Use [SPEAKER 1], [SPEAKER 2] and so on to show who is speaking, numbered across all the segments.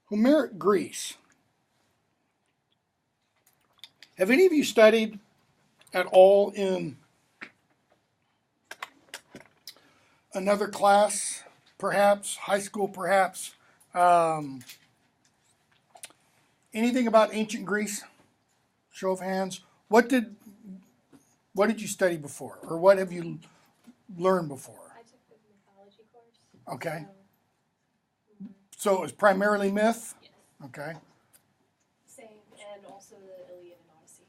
[SPEAKER 1] Homeric Greece. Have any of you studied at all in another class, perhaps, high school, perhaps, anything about ancient Greece? Show of hands. What did you study before, or what have you learned before?
[SPEAKER 2] I took the mythology course.
[SPEAKER 1] Okay. So it was primarily myth?
[SPEAKER 2] Yes.
[SPEAKER 1] Okay.
[SPEAKER 2] Same, and also the Iliad and Odyssey.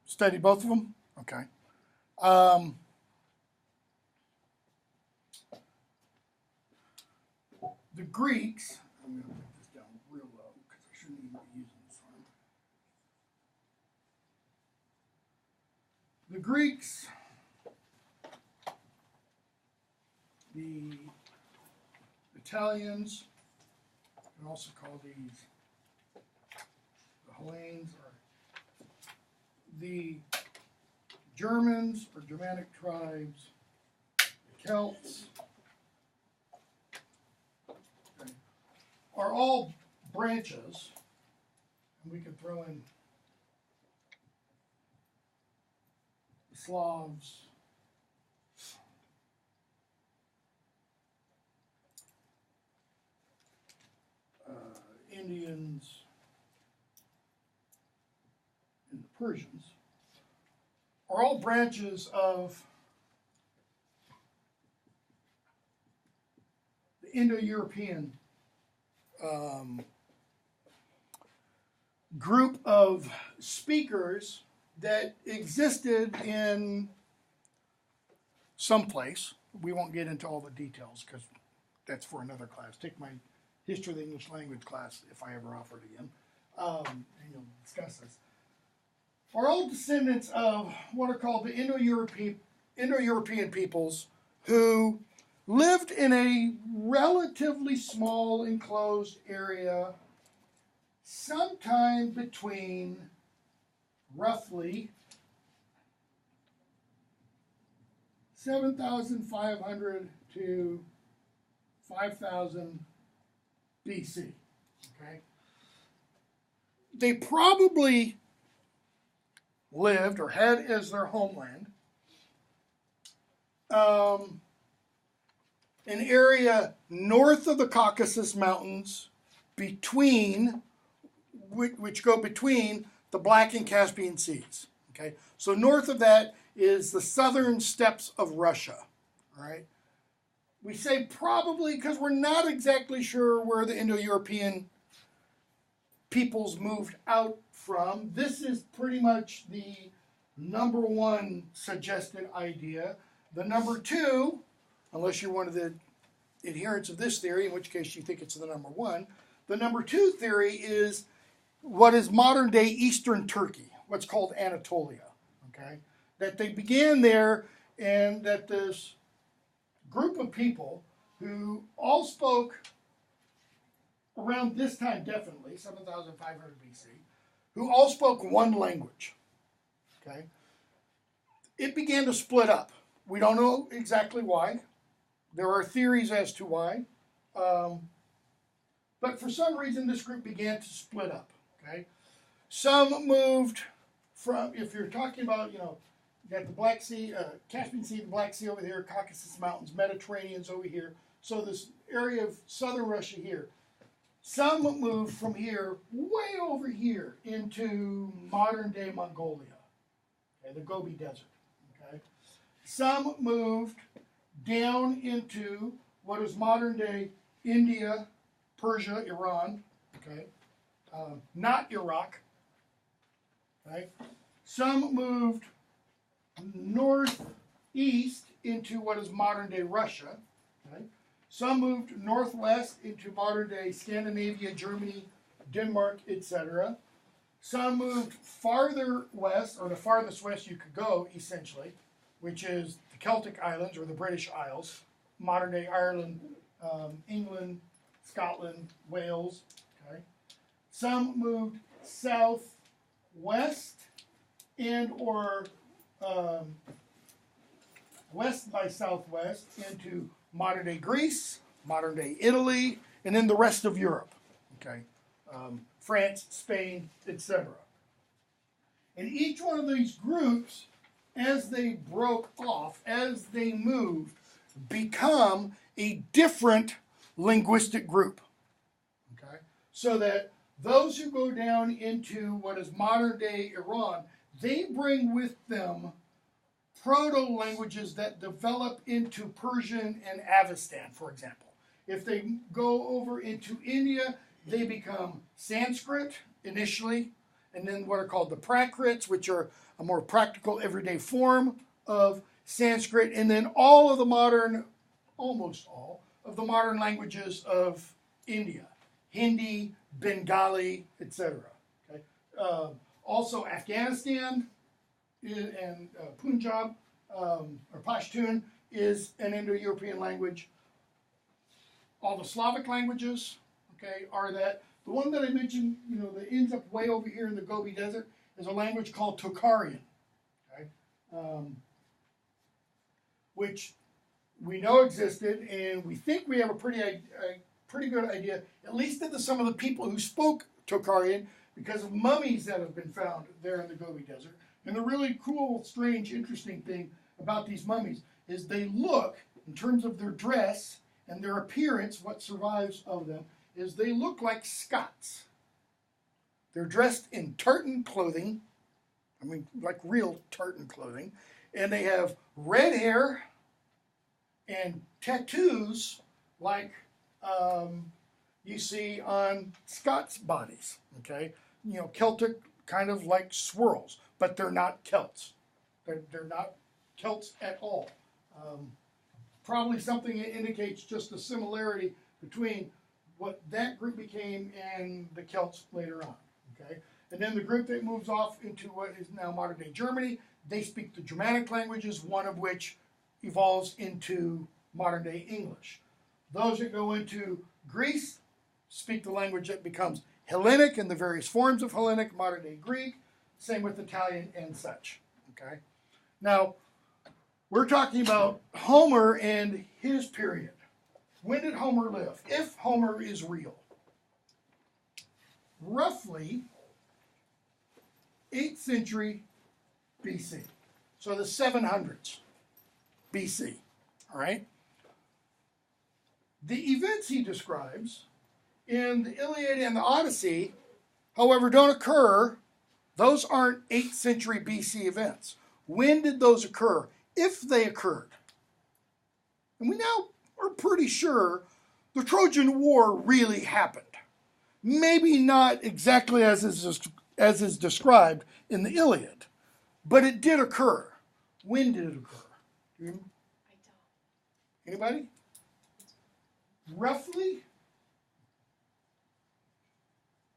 [SPEAKER 1] Studied both of them? Okay. The Greeks, I'm going to put this down real low because I shouldn't even be using this one. The Greeks, the Italians, and also call these the Hellenes, or the Germans or Germanic tribes, the Celts, are all branches, and we could throw in the Slavs, Indians, and the Persians, are all branches of the Indo-European group of speakers that existed in some place. We won't get into all the details because that's for another class. Take my history of the English language class if I ever offer it again, and you'll discuss this. Are all descendants of what are called the Indo-European peoples who lived in a relatively small enclosed area sometime between roughly 7,500 to 5,000 BC. Okay? They probably lived or had as their homeland an area north of the Caucasus Mountains, which go between the Black and Caspian Seas. Okay, so north of that is the southern steppes of Russia. All right, we say probably because we're not exactly sure where the Indo-European peoples moved out from. This is pretty much the number one suggested idea. The number two, unless you're one of the adherents of this theory, in which case you think it's the number one, the number two theory is what is modern day Eastern Turkey, what's called Anatolia. Okay, that they began there, and that this group of people who all spoke around this time, definitely 7,500 BC, who all spoke one language. Okay, it began to split up. We don't know exactly why. There are theories as to why. But for some reason, this group began to split up. Okay, some moved from, if you're talking about, you got the Black Sea, Caspian Sea, the Black Sea over here, Caucasus Mountains, Mediterranean's over here. So this area of southern Russia here. Some moved from here way over here into modern day Mongolia, okay, the Gobi Desert. Okay, some moved down into what is modern day India, Persia, Iran. Okay, not Iraq. Okay, some moved northeast into what is modern day Russia. Okay. Some moved northwest into modern day Scandinavia, Germany, Denmark, etc. Some moved farther west, or the farthest west you could go, essentially, which is the Celtic Islands or the British Isles, modern day Ireland, England, Scotland, Wales. Okay. Some moved southwest and or west by southwest into modern day Greece, modern day Italy, and then the rest of Europe. Okay, France, Spain, etc. And each one of these groups, as they broke off, as they moved, become a different linguistic group. Okay, so that those who go down into what is modern day Iran, they bring with them proto-languages that develop into Persian and Avestan, for example. If they go over into India, they become Sanskrit initially, and then what are called the Prakrits, which are a more practical everyday form of Sanskrit, and then all of the modern, almost all, of the modern languages of India, Hindi, Bengali, etc. Okay? Also Afghanistan and Punjab or Pashtun is an Indo-European language. All the Slavic languages, okay, are that. The one that I mentioned, that ends up way over here in the Gobi Desert is a language called Tocharian, okay, which we know existed, and we think we have a pretty good idea, at least of some of the people who spoke Tocharian, because of mummies that have been found there in the Gobi Desert. And the really cool, strange, interesting thing about these mummies is they look, in terms of their dress and their appearance, what survives of them, is they look like Scots. They're dressed in tartan clothing, like real tartan clothing, and they have red hair and tattoos like you see on Scots bodies, okay? Celtic, kind of like swirls, but they're not Celts. They're not Celts at all. Probably something that indicates just a similarity between what that group became and the Celts later on, okay? And then the group that moves off into what is now modern-day Germany, they speak the Germanic languages, one of which evolves into modern-day English. Those that go into Greece speak the language that becomes Hellenic and the various forms of Hellenic, modern-day Greek, same with Italian and such, okay? Now, we're talking about Homer and his period. When did Homer live? If Homer is real. Roughly 8th century BC. So the 700s BC, all right? The events he describes in the Iliad and the Odyssey, however, don't occur. Those aren't 8th century BC events. When did those occur? If they occurred. And we now are pretty sure the Trojan War really happened. Maybe not exactly as is described in the Iliad, but it did occur. When did it occur? Anybody? Roughly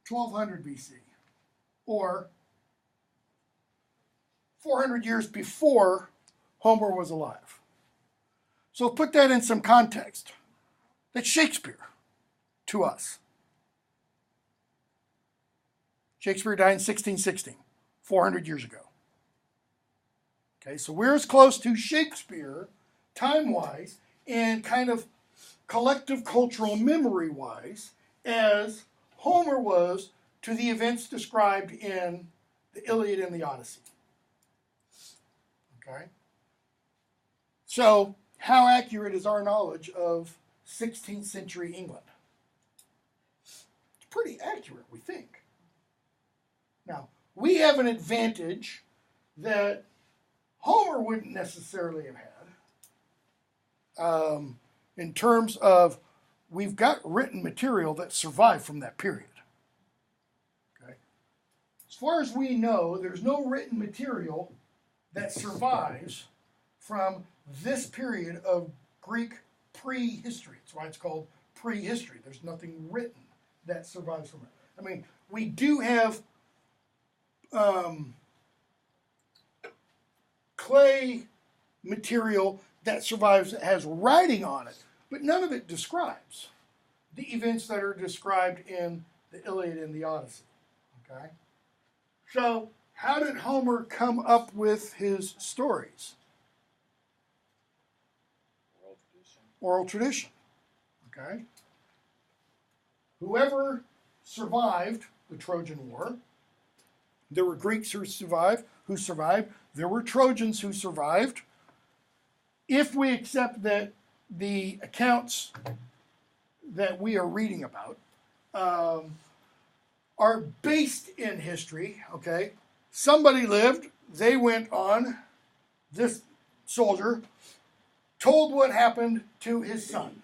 [SPEAKER 1] 1200 BC, or 400 years before Homer was alive. So put that in some context. That's Shakespeare to us. Shakespeare died in 1616, 400 years ago. Okay, so we're as close to Shakespeare, time-wise, and kind of collective cultural memory-wise, as Homer was to the events described in the Iliad and the Odyssey. Okay? So, how accurate is our knowledge of 16th century England? It's pretty accurate, we think. Now, we have an advantage that Homer wouldn't necessarily have had in terms of we've got written material that survived from that period. Okay? As far as we know, there's no written material that survives from this period of Greek prehistory. That's why it's called prehistory. There's nothing written that survives from it. I mean, we do have clay material that survives that has writing on it, but none of it describes the events that are described in the Iliad and the Odyssey. Okay? So, how did Homer come up with his stories?
[SPEAKER 3] Oral tradition.
[SPEAKER 1] Oral tradition. Okay? Whoever survived the Trojan War. There were Greeks who survived. There were Trojans who survived. If we accept that the accounts that we are reading about are based in history, okay? Somebody lived, they went on, this soldier told what happened to his son,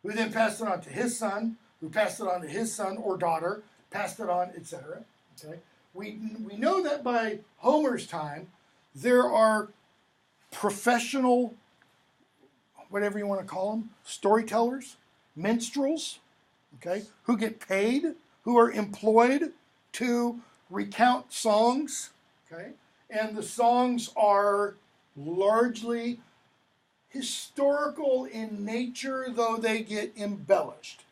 [SPEAKER 1] who then passed it on to his son, who passed it on to his son or daughter, passed it on, etc. Okay? We know that by Homer's time, there are professional, whatever you want to call them, storytellers, minstrels, okay, who get paid, who are employed to recount songs, okay, and the songs are largely historical in nature, though they get embellished.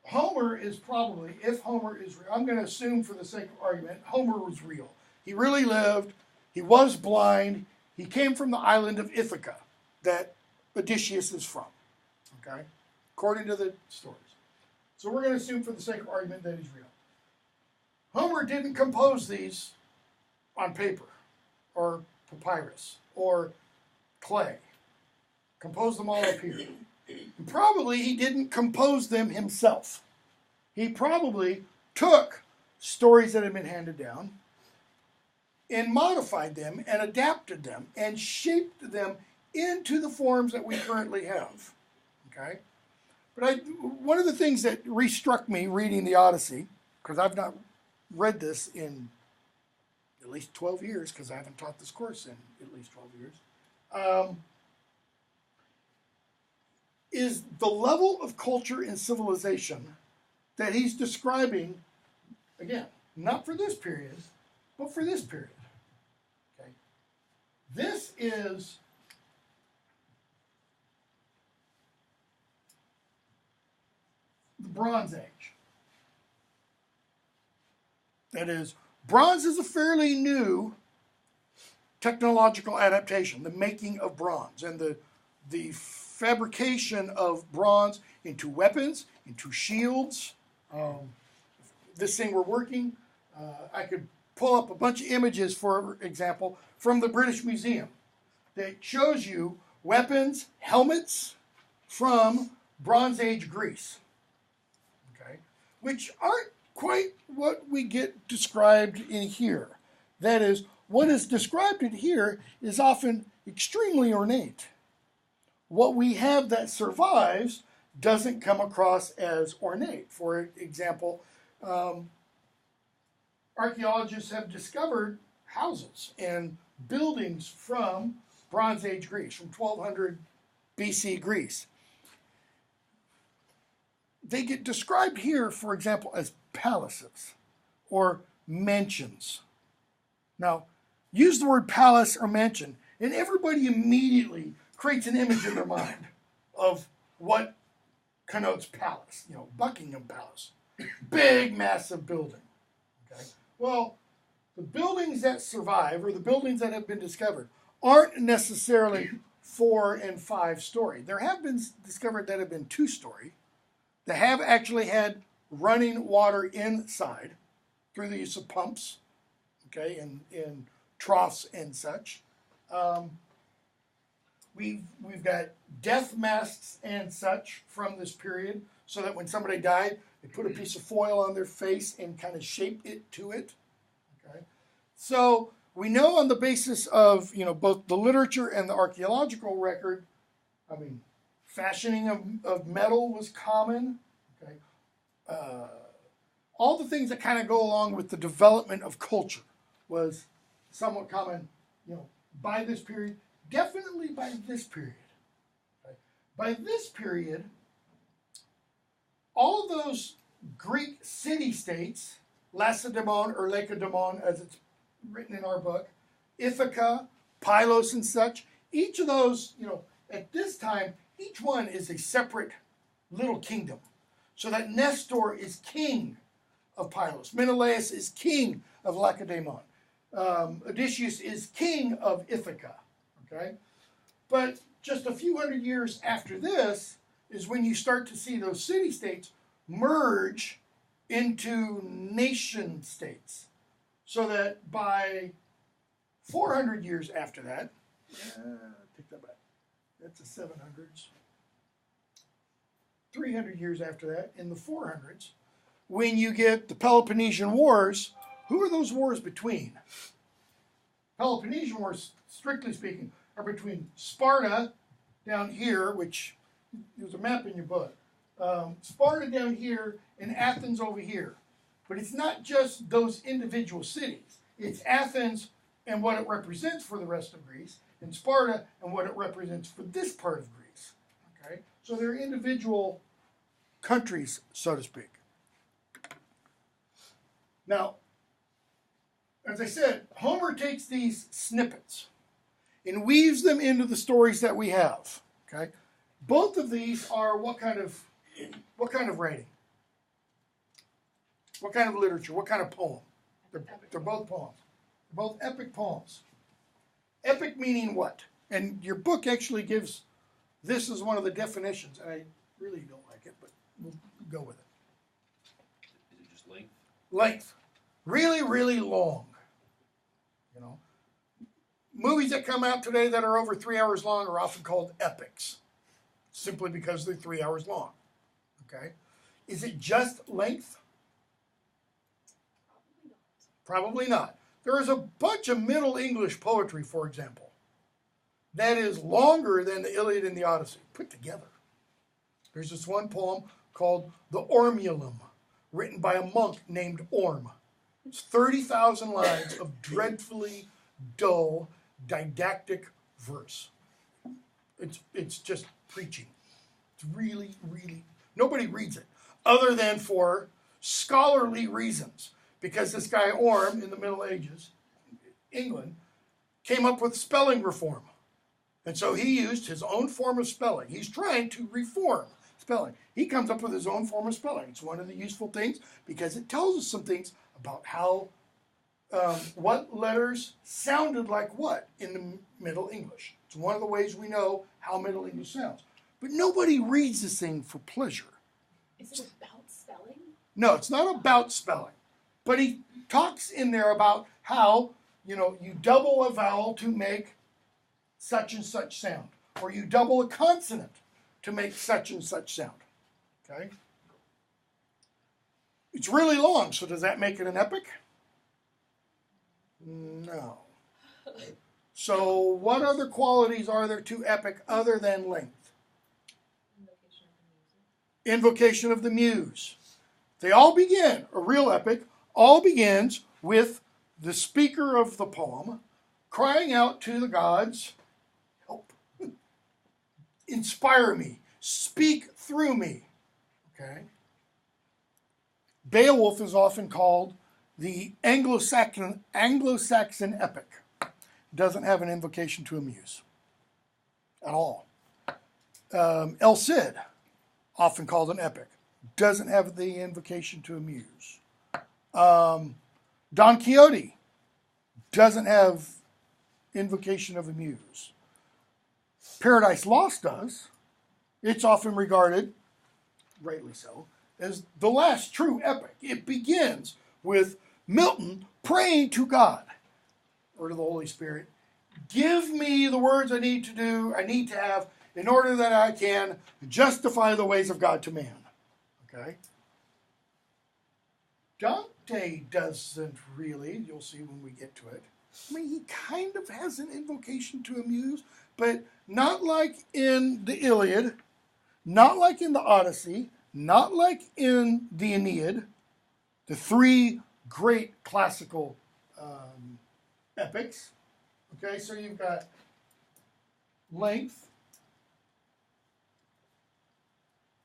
[SPEAKER 1] Homer is probably, if Homer is real, I'm going to assume for the sake of argument, Homer was real. He really lived. He was blind. He came from the island of Ithaca that Odysseus is from, okay, according to the stories. So we're going to assume for the sake of argument that he's real. Homer didn't compose these on paper or papyrus or clay. Composed them all up here. And probably he didn't compose them himself. He probably took stories that had been handed down and modified them and adapted them and shaped them into the forms that we currently have. Okay? But one of the things that restruck me reading the Odyssey, because I've not read this in at least 12 years, because I haven't taught this course in at least 12 years, is the level of culture and civilization that he's describing, again, not for this period, but for this period. Okay? This is the Bronze Age. That is, bronze is a fairly new technological adaptation, the making of bronze and the fabrication of bronze into weapons, into shields. This thing we're working, I could pull up a bunch of images, for example, from the British Museum that shows you weapons, helmets from Bronze Age Greece, okay, which aren't quite what we get described in here. That is, what is described in here is often extremely ornate. What we have that survives doesn't come across as ornate. For example, archaeologists have discovered houses and buildings from Bronze Age Greece, from 1200 BC Greece. They get described here, for example, as palaces or mansions. Now, use the word palace or mansion, and everybody immediately creates an image in their mind of what connotes palace. You know, Buckingham Palace. Big, massive building. Okay? Well, the buildings that survive, or the buildings that have been discovered, aren't necessarily 4 and 5 story. There have been discovered that have been 2 story, that have actually had running water inside through the use of pumps, okay, in troughs and such. We've got death masks and such from this period, so that when somebody died, they put a piece of foil on their face and kind of shape it to it. Okay, so we know on the basis of, you know, both the literature and the archaeological record, I mean, fashioning of metal was common. Okay, all the things that kind of go along with the development of culture was somewhat common, you know, by this period. Definitely by this period. Okay? By this period, all of those Greek city-states, Lacedaemon or Lacedaemon as it's written in our book, Ithaca, Pylos and such, each of those, you know, at this time, each one is a separate little kingdom. So that Nestor is king of Pylos. Menelaus is king of Lacedaemon. Odysseus is king of Ithaca. Okay? But just a few hundred years after this is when you start to see those city-states merge into nation states. So that by 400 years after that, take that back, that's the 700s. 300 years after that, in the 400s, when you get the Peloponnesian Wars, who are those wars between? Peloponnesian Wars, strictly speaking, are between Sparta down here, which there's a map in your book, Sparta down here and Athens over here. But it's not just those individual cities. It's Athens and what it represents for the rest of Greece, and Sparta and what it represents for this part of Greece. Okay? So they're individual countries, so to speak. Now, as I said, Homer takes these snippets and weaves them into the stories that we have. Okay? Both of these are what kind of writing? What kind of literature? What kind of poem? They're both poems. They're both epic poems. Epic meaning what? And your book actually gives this as one of the definitions. I really don't like it, but we'll go with it.
[SPEAKER 3] Is it just length?
[SPEAKER 1] Length. Really, really long. You know, movies that come out today that are over 3 hours long are often called epics, simply because they're 3 hours long. Okay? Is it just length? Probably not. There is a bunch of Middle English poetry, for example, that is longer than the Iliad and the Odyssey put together. There's this one poem called the Ormulum, written by a monk named Orm. It's 30,000 lines of dreadfully dull, didactic verse. It's just preaching. It's really, really, nobody reads it, other than for scholarly reasons. Because this guy Orm, in the Middle Ages, England, came up with spelling reform. And so he used his own form of spelling. He's trying to reform spelling. He comes up with his own form of spelling. It's one of the useful things because it tells us some things about how, what letters sounded like what in the Middle English. It's one of the ways we know how Middle English sounds. But nobody reads this thing for pleasure.
[SPEAKER 2] Is it about spelling?
[SPEAKER 1] No, it's not about spelling. But he talks in there about how, you double a vowel to make such and such sound. Or you double a consonant to make such and such sound. Okay? It's really long, so does that make it an epic? No. So what other qualities are there to epic other than length? Invocation of the Muse. They all begin, a real epic, all begins with the speaker of the poem crying out to the gods, help, inspire me, speak through me. Okay? Beowulf is often called the Anglo-Saxon epic. Doesn't have an invocation to a muse at all. El Cid, often called an epic, doesn't have the invocation to a muse. Don Quixote doesn't have invocation of a muse. Paradise Lost does. It's often regarded, rightly so, as the last true epic. It begins with Milton praying to God or to the Holy Spirit, give me the words I need to have in order that I can justify the ways of God to man. Okay? Dante doesn't really, you'll see when we get to it. I mean, he kind of has an invocation to a muse, but not like in the Iliad, not like in the Odyssey, not like in the Aeneid, the three great classical epics. Okay, so you've got length,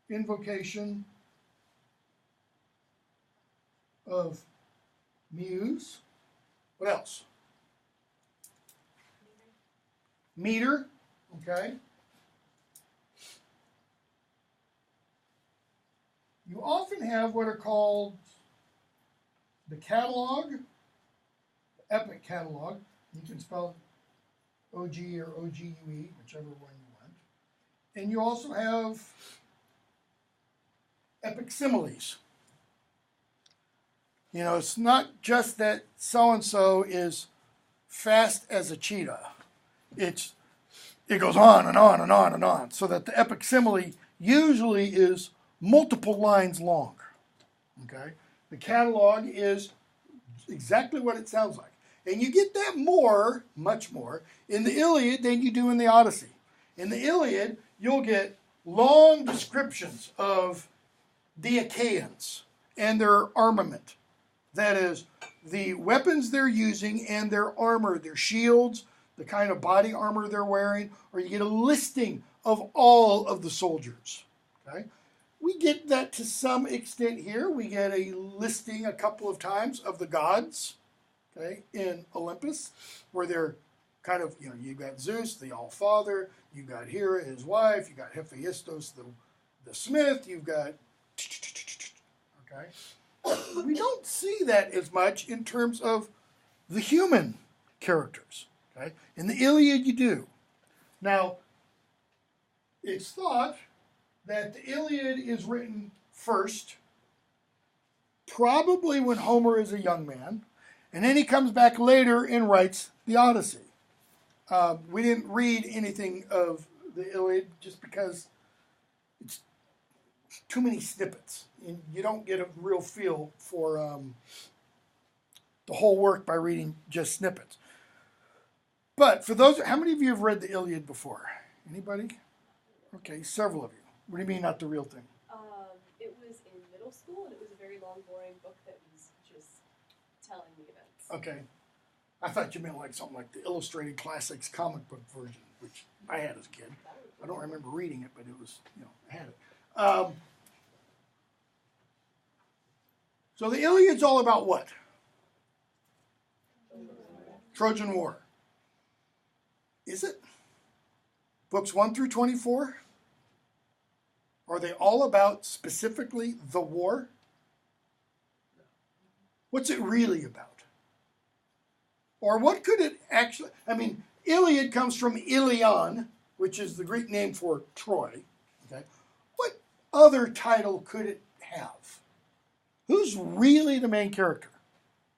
[SPEAKER 1] invocation of muse. What else? Meter. Okay. You often have what are called the catalog, the epic catalog. You can spell it OG or OGUE, whichever one you want. And you also have epic similes. You know, it's not just that so-and-so is fast as a cheetah. It goes on and on and on and on, so that the epic simile usually is multiple lines long. Okay? The catalog is exactly what it sounds like. And you get that more, much more, in the Iliad than you do in the Odyssey. In the Iliad, you'll get long descriptions of the Achaeans and their armament. That is, the weapons they're using and their armor, their shields, the kind of body armor they're wearing, or you get a listing of all of the soldiers. Okay? We get that to some extent here. We get a listing a couple of times of the gods, okay, in Olympus, where they're kind of, you know, you've got Zeus, the All-Father, you've got Hera, his wife, you've got Hephaestus, the smith, you've got, okay. We don't see that as much in terms of the human characters. Okay? In the Iliad, you do. Now, it's thought that the Iliad is written first, probably when Homer is a young man, and then he comes back later and writes the Odyssey. We didn't read anything of the Iliad just because it's too many snippets. And you don't get a real feel for the whole work by reading just snippets. But for those, how many of you have read the Iliad before? Anybody? Okay, several of you. What do you mean not the real thing?
[SPEAKER 2] It was in middle school, and it was a very long, boring book that was just telling the events.
[SPEAKER 1] Okay. I thought you meant like something like the Illustrated Classics comic book version, which I had as a kid. I don't remember reading it, but it was, you know, I had it. So the Iliad's all about what? Trojan War. Is it? Books 1 through 24? Are they all about specifically the war? What's it really about? Or what could it actually, I mean, Iliad comes from Ilion, which is the Greek name for Troy. Okay? What other title could it have? Who's really the main character?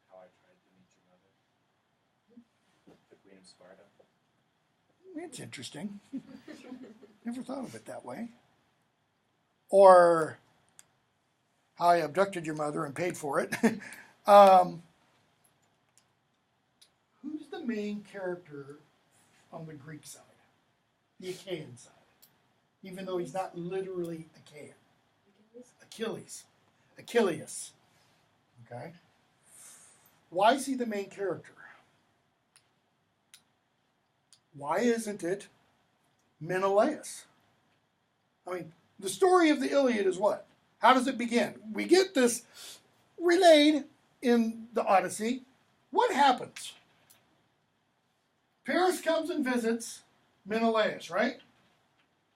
[SPEAKER 3] How I Tried to Meet Your Mother. The Queen of Sparta.
[SPEAKER 1] It's interesting. Never thought of it that way. Or How I Abducted Your Mother and Paid for It. Who's the main character on the Greek side? The Achaean side. Even though he's not literally Achaean. Achilles. Achilles. Okay? Why is he the main character? Why isn't it Menelaus? I mean, the story of the Iliad is what? How does it begin? We get this relayed in the Odyssey. What happens? Paris comes and visits Menelaus, right?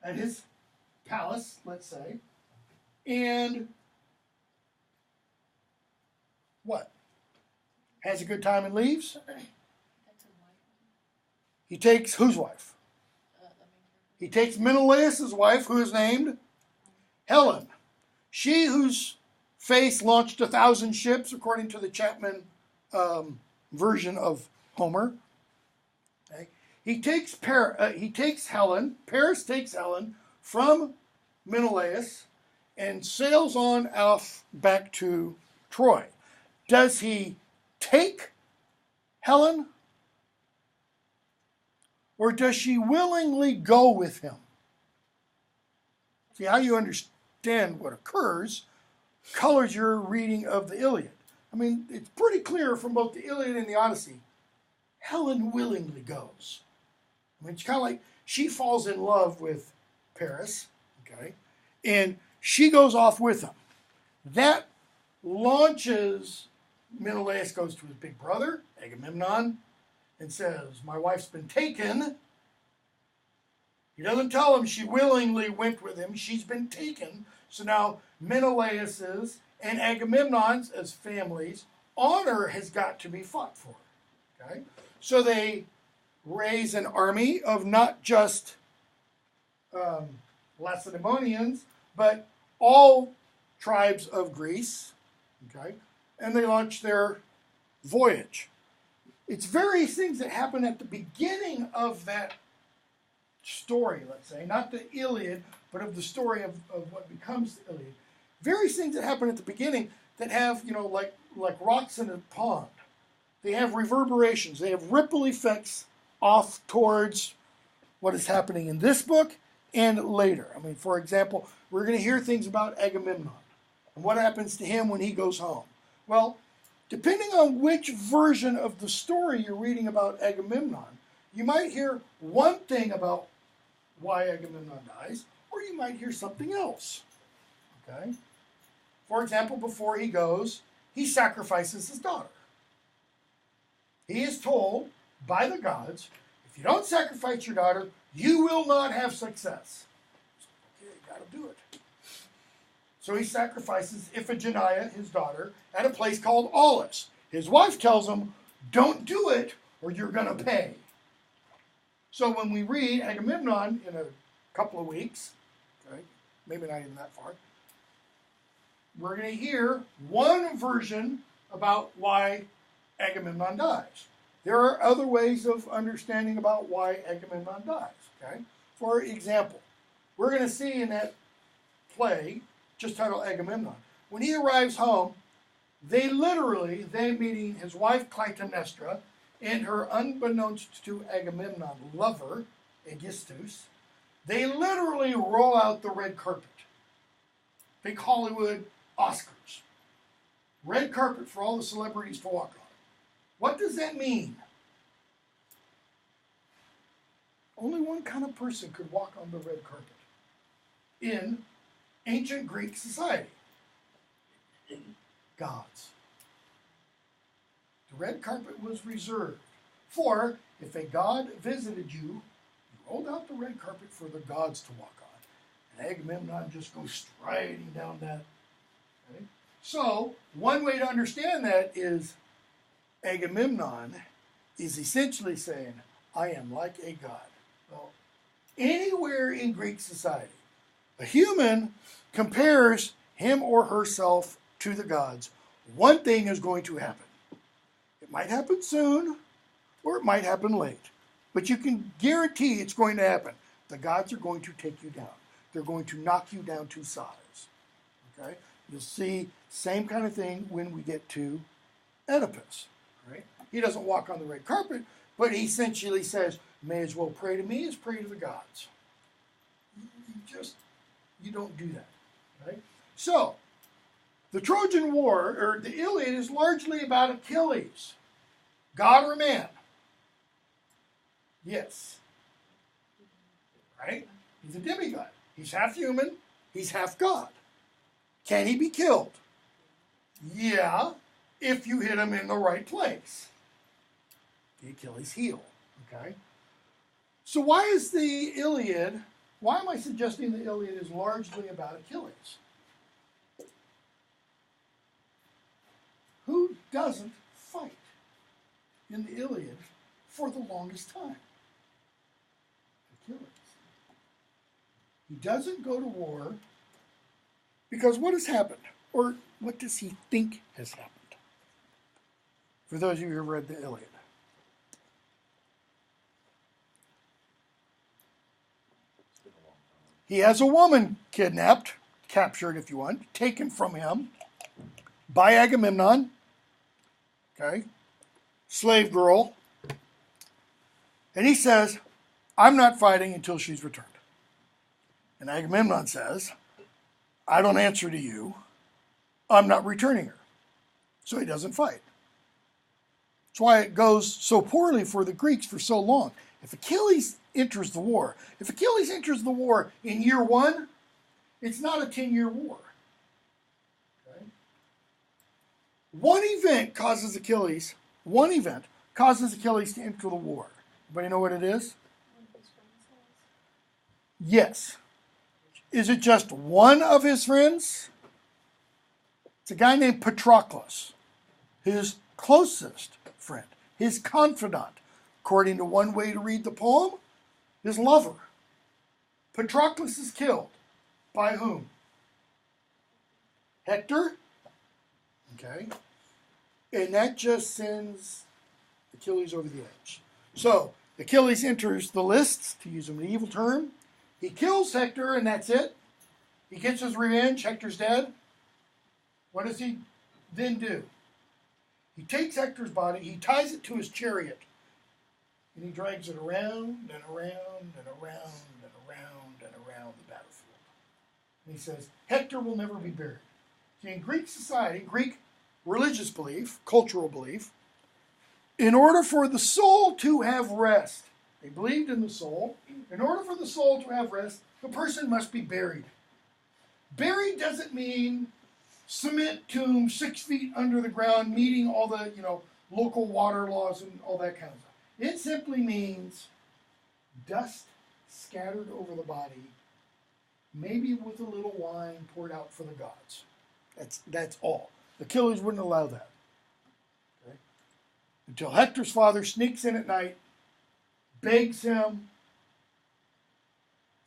[SPEAKER 1] At his palace, let's say. And what? Has a good time and leaves? He takes whose wife? He takes Menelaus' wife, who is named Helen. She whose face launched 1,000 ships, according to the Chapman version of Homer. Okay. He takes Helen. Paris takes Helen from Menelaus and sails on off back to Troy. Does he take Helen? Or does she willingly go with him? See, how you understand what occurs colors your reading of the Iliad. I mean, it's pretty clear from both the Iliad and the Odyssey. Helen willingly goes. I mean, it's kind of like she falls in love with Paris, okay, and she goes off with him. That launches, Menelaus goes to his big brother, Agamemnon, and says, my wife's been taken. He doesn't tell him she willingly went with him. She's been taken. So now Menelaus's and Agamemnon's, as families, honor has got to be fought for. Okay? So they raise an army of not just Lacedaemonians, but all tribes of Greece, okay? And they launch their voyage. It's various things that happen at the beginning of that story, let's say, not the Iliad, but of the story of what becomes the Iliad. Various things that happen at the beginning that have, like rocks in a pond. They have reverberations. They have ripple effects off towards what is happening in this book and later. I mean, for example, we're going to hear things about Agamemnon and what happens to him when he goes home. Well, depending on which version of the story you're reading about Agamemnon, you might hear one thing about why Agamemnon dies, or you might hear something else. Okay? For example, before he goes, he sacrifices his daughter. He is told by the gods, if you don't sacrifice your daughter, you will not have success. So, okay, you got to do it. So he sacrifices Iphigenia, his daughter, at a place called Aulis. His wife tells him, don't do it or you're going to pay. So when we read Agamemnon in a couple of weeks, okay, maybe not even that far, we're going to hear one version about why Agamemnon dies. There are other ways of understanding about why Agamemnon dies. Okay? For example, we're going to see in that play, just titled Agamemnon, when he arrives home, they meaning his wife Clytemnestra and her unbeknownst to Agamemnon lover, Aegisthus, they literally roll out the red carpet. Think Hollywood Oscars. Red carpet for all the celebrities to walk on. What does that mean? Only one kind of person could walk on the red carpet in ancient Greek society. Gods. The red carpet was reserved for if a god visited you, you rolled out the red carpet for the gods to walk on. And Agamemnon just goes striding down that. Okay? So, one way to understand that is Agamemnon is essentially saying, I am like a god. Well, anywhere in Greek society, a human compares him or herself to the gods. One thing is going to happen. It might happen soon, or it might happen late. But you can guarantee it's going to happen. The gods are going to take you down. They're going to knock you down to size. Okay? You'll see same kind of thing when we get to Oedipus. Right? He doesn't walk on the red carpet, but he essentially says, may as well pray to me as pray to the gods. You don't do that. Right? So, the Trojan War, or the Iliad, is largely about Achilles. God or man? Yes. Right? He's a demigod. He's half human. He's half God. Can he be killed? Yeah, if you hit him in the right place. The Achilles heel. Okay? So why is the Iliad, why am I suggesting the Iliad is largely about Achilles? Who doesn't fight in the Iliad for the longest time? Achilles. He doesn't go to war because what has happened? Or what does he think has happened? For those of you who have read the Iliad. He has a woman kidnapped, captured if you want, taken from him by Agamemnon. Okay? Slave girl. And he says, I'm not fighting until she's returned. And Agamemnon says, I don't answer to you. I'm not returning her. So he doesn't fight. That's why it goes so poorly for the Greeks for so long. If Achilles enters the war in year one, it's not a 10-year war. Okay? One event causes Achilles to enter the war. Anybody know what it is? Yes. Is it just one of his friends? It's a guy named Patroclus, his closest friend, his confidant. According to one way to read the poem, his lover. Patroclus is killed. By whom? Hector. Okay. And that just sends Achilles over the edge. So Achilles enters the lists, to use a medieval term. He kills Hector, and that's it. He gets his revenge. Hector's dead. What does he then do? He takes Hector's body, he ties it to his chariot, and he drags it around and around and around and around and around the battlefield. And he says, Hector will never be buried. See, in Greek society, Greek religious belief, cultural belief, in order for the soul to have rest, they believed in the soul. In order for the soul to have rest, the person must be buried. Buried doesn't mean cement tomb 6 feet under the ground, meeting all the local water laws and all that kind of stuff. It simply means dust scattered over the body, maybe with a little wine poured out for the gods. That's all. Achilles wouldn't allow that. Okay? Until Hector's father sneaks in at night, begs him,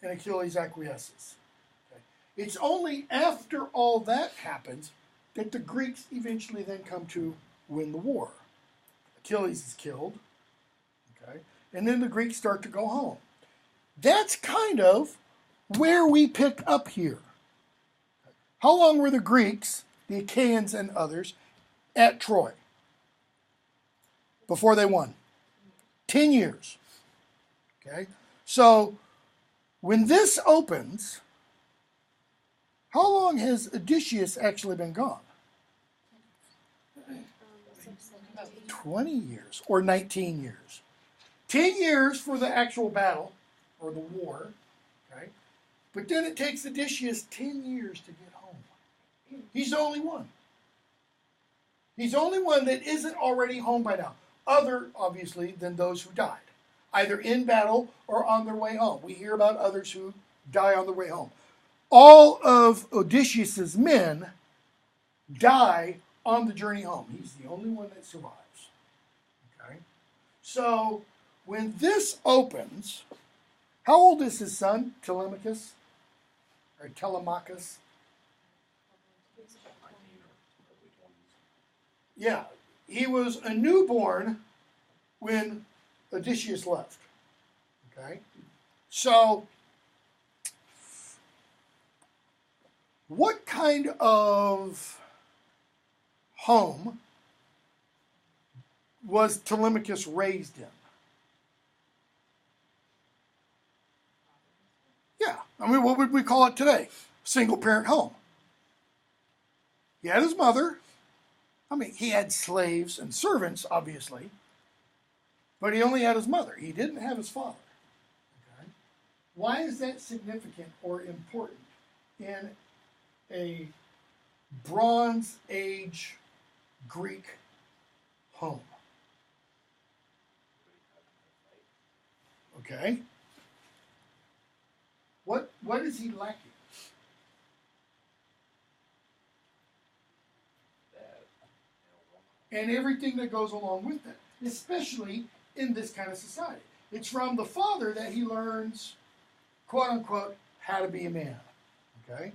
[SPEAKER 1] and Achilles acquiesces. Okay? It's only after all that happens that the Greeks eventually then come to win the war. Achilles is killed, okay? And then the Greeks start to go home. That's kind of where we pick up here. How long were the Greeks, the Achaeans and others, at Troy before they won? 10 years. Okay? So when this opens, how long has Odysseus actually been gone? 20 years or 19 years. 10 years for the actual battle or the war. Okay? But then it takes Odysseus 10 years to get home. He's the only one. He's the only one that isn't already home by now. Other, obviously, than those who died, either in battle or on their way home. We hear about others who die on their way home. All of Odysseus's men die on the journey home. He's the only one that survives. Okay? So when this opens, how old is his son, Telemachus? Or Telemachus? Yeah, he was a newborn when Odysseus left. Okay? So, what kind of home was Telemachus raised in? Yeah, I mean, what would we call it today? Single parent home. He had his mother. I mean, he had slaves and servants, obviously, but he only had his mother. He didn't have his father. Okay? Why is that significant or important in a Bronze Age Greek home? Okay. What is he lacking? And everything that goes along with that, especially in this kind of society. It's from the father that he learns, quote unquote, how to be a man. Okay?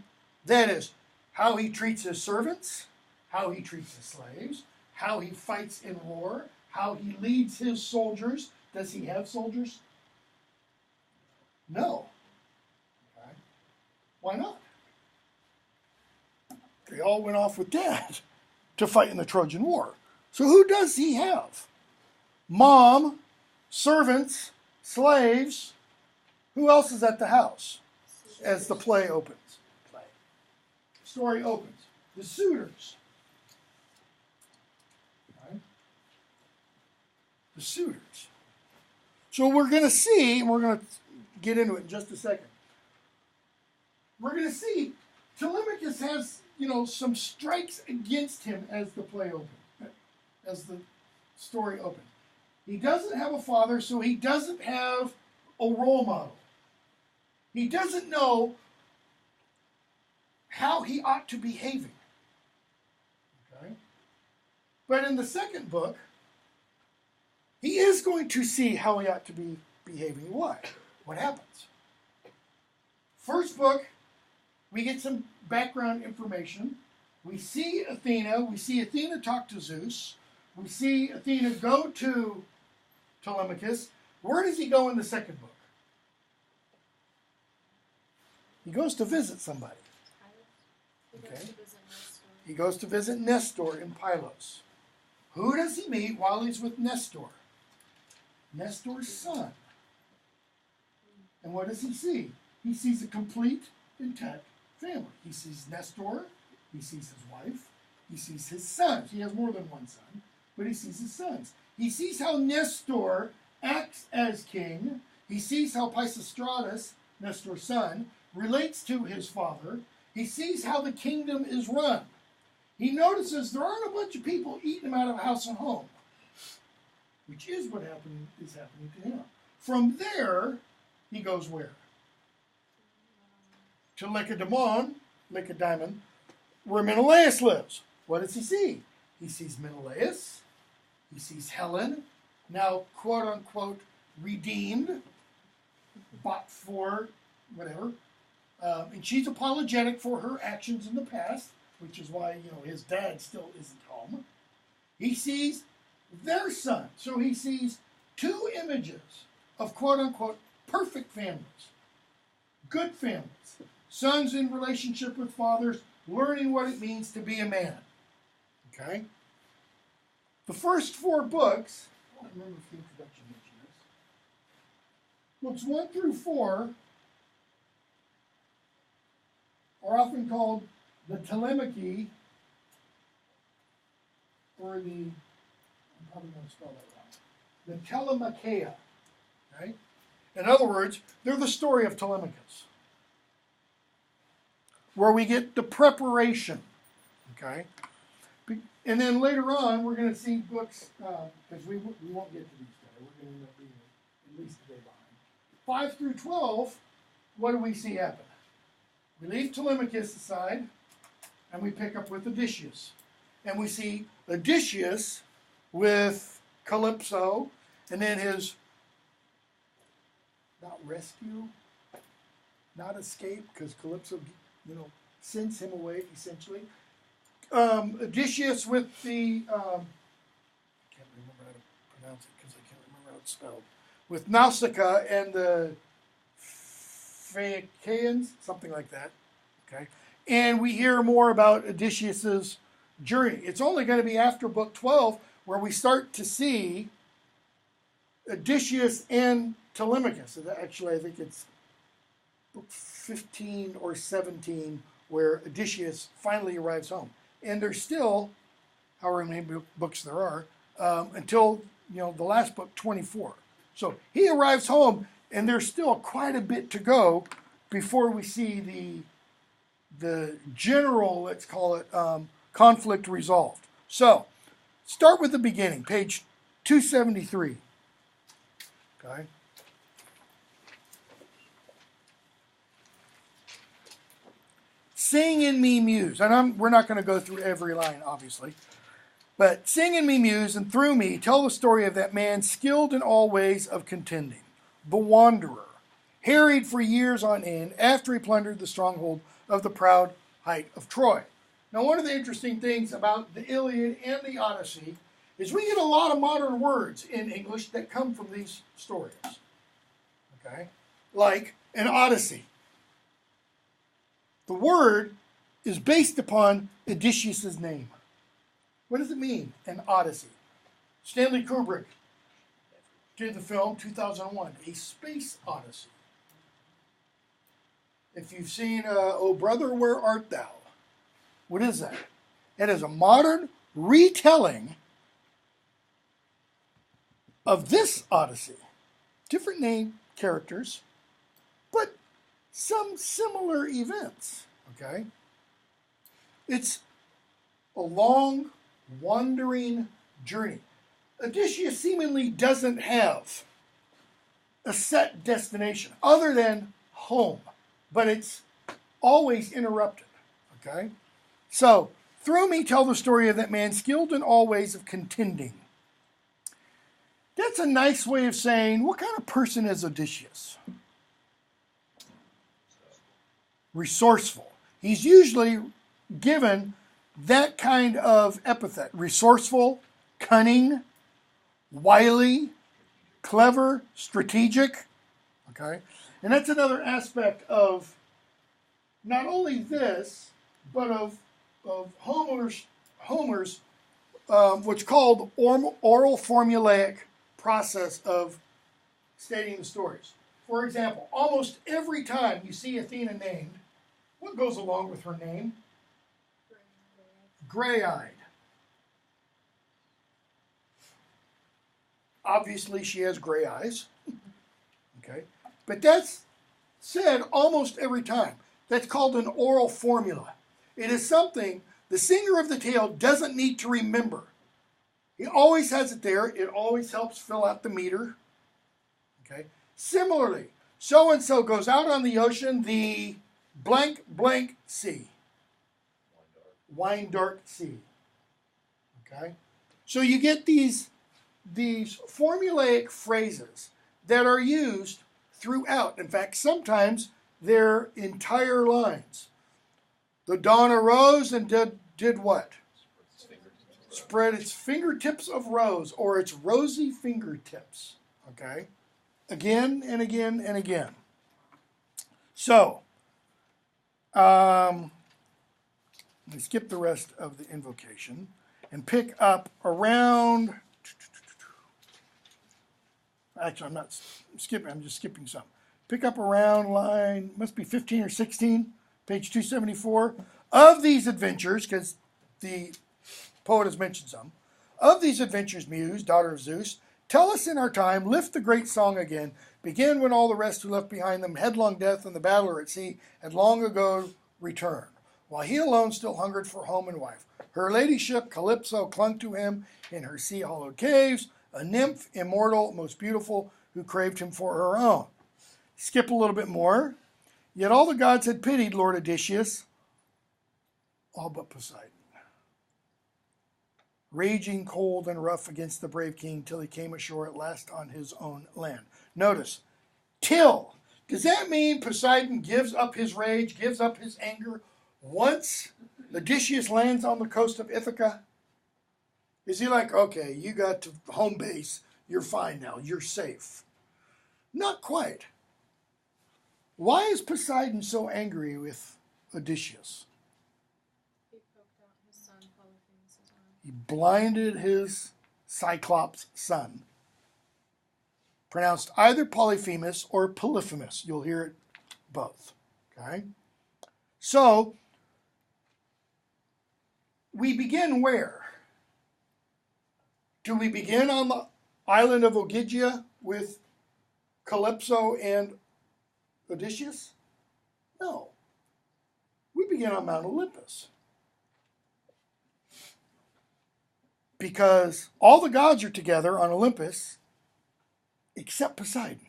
[SPEAKER 1] That is, how he treats his servants, how he treats his slaves, how he fights in war, how he leads his soldiers. Does he have soldiers? No. Okay. Why not? They all went off with dad to fight in the Trojan War. So who does he have? Mom, servants, slaves. Who else is at the house as the play opens? Story opens. The suitors. Right? The suitors. So we're going to see, and we're going to get into it in just a second. We're going to see Telemachus has, some strikes against him as the play opens. As the story opens. He doesn't have a father, so he doesn't have a role model. He doesn't know how he ought to be behaving. Okay? But in the second book, he is going to see how he ought to be behaving. Why? What happens? First book, we get some background information. We see Athena. We see Athena talk to Zeus. We see Athena go to Telemachus. Where does he go in the second book? He goes to visit somebody. Okay. He goes to visit Nestor in Pylos. Who does he meet while he's with Nestor? Nestor's son. And what does he see? He sees a complete, intact family. He sees Nestor. He sees his wife. He sees his sons. He has more than one son, but he sees his sons. He sees how Nestor acts as king. He sees how Pisistratus, Nestor's son, relates to his father. He sees how the kingdom is run. He notices there aren't a bunch of people eating him out of house and home, which is what is happening to him. From there, he goes where? To Lacedaemon, where Menelaus lives. What does he see? He sees Menelaus. He sees Helen, now quote-unquote redeemed, bought for whatever. And she's apologetic for her actions in the past, which is why, his dad still isn't home. He sees their son. So he sees two images of quote-unquote perfect families, good families, sons in relationship with fathers, learning what it means to be a man. Okay? The first 4 books, I don't remember if the introduction mentioned this. Books 1 through 4 are often called the Telemachy, or I'm probably going to spell that wrong, the Telemachia. Okay? In other words, they're the story of Telemachus, where we get the preparation. Okay? And then later on, we're going to see books, because we won't get to these today. We're going to end up being at least a day behind. 5 through 12, what do we see happen? We leave Telemachus aside, and we pick up with Odysseus. And we see Odysseus with Calypso, and then his, not rescue, not escape, because Calypso, sends him away, essentially. Odysseus with the, I can't remember how to pronounce it because I can't remember how it's spelled, with Nausicaa and the Phaeacians, something like that. Okay, and we hear more about Odysseus's journey. It's only going to be after book 12 where we start to see Odysseus and Telemachus. Actually, I think it's book 15 or 17 where Odysseus finally arrives home. And there's still, however many books there are, until the last book, 24. So he arrives home, and there's still quite a bit to go before we see the general, let's call it, conflict resolved. So start with the beginning, page 273. Okay. Sing in me, Muse. And we're not going to go through every line, obviously. But sing in me, Muse, and through me tell the story of that man skilled in all ways of contending, the wanderer, harried for years on end after he plundered the stronghold of the proud height of Troy. Now, one of the interesting things about the Iliad and the Odyssey is we get a lot of modern words in English that come from these stories. Okay? Like an Odyssey. The word is based upon Odysseus' name. What does it mean, an Odyssey? Stanley Kubrick did the film 2001, A Space Odyssey. If you've seen Oh Brother, Where Art Thou? What is that? It is a modern retelling of this Odyssey. Different name characters, but some similar events, okay? It's a long, wandering journey. Odysseus seemingly doesn't have a set destination other than home, but it's always interrupted, okay? So, through me tell the story of that man skilled in all ways of contending. That's a nice way of saying, what kind of person is Odysseus? resourceful. He's usually given that kind of epithet: resourceful, cunning, wily, clever, strategic. Okay? And that's another aspect of not only this, but of Homer's what's called oral formulaic process of stating the stories. For example, almost every time you see Athena named, what goes along with her name? Gray-eyed. Obviously, she has gray eyes. Okay, but that's said almost every time. That's called an oral formula. It is something the singer of the tale doesn't need to remember. He always has it there. It always helps fill out the meter. Okay. Similarly, so-and-so goes out on the ocean, the blank, blank sea. Wine dark sea. Okay. So you get these formulaic phrases that are used throughout. In fact, sometimes they're entire lines. The dawn arose and did what? Spread its fingertips of rose, or its rosy fingertips. Okay? Again and again and again. So, let me skip the rest of the invocation and pick up around. Actually, I'm not skipping, I'm just skipping some. Pick up around line, must be 15 or 16, page 274. Of these adventures, because the poet has mentioned some, of these adventures, Muse, daughter of Zeus, tell us in our time, lift the great song again, begin when all the rest who left behind them headlong death and the battler at sea had long ago returned, while he alone still hungered for home and wife. Her ladyship, Calypso, clung to him in her sea-hollowed caves, a nymph, immortal, most beautiful, who craved him for her own. Skip a little bit more. Yet all the gods had pitied Lord Odysseus, all but Poseidon, raging cold and rough against the brave king till he came ashore at last on his own land. Notice, till. Does that mean Poseidon gives up his rage, gives up his anger once Odysseus lands on the coast of Ithaca? Is he like, okay, you got to home base, you're fine now, you're safe? Not quite. Why is Poseidon so angry with Odysseus?
[SPEAKER 2] He poked out his son, Polyphemus' arm.
[SPEAKER 1] He blinded his Cyclops son. Pronounced either Polyphemus or Polyphemus. You'll hear it both. Okay? So, we begin where? Do we begin on the island of Ogygia with Calypso and Odysseus? No. We begin on Mount Olympus. Because all the gods are together on Olympus except Poseidon.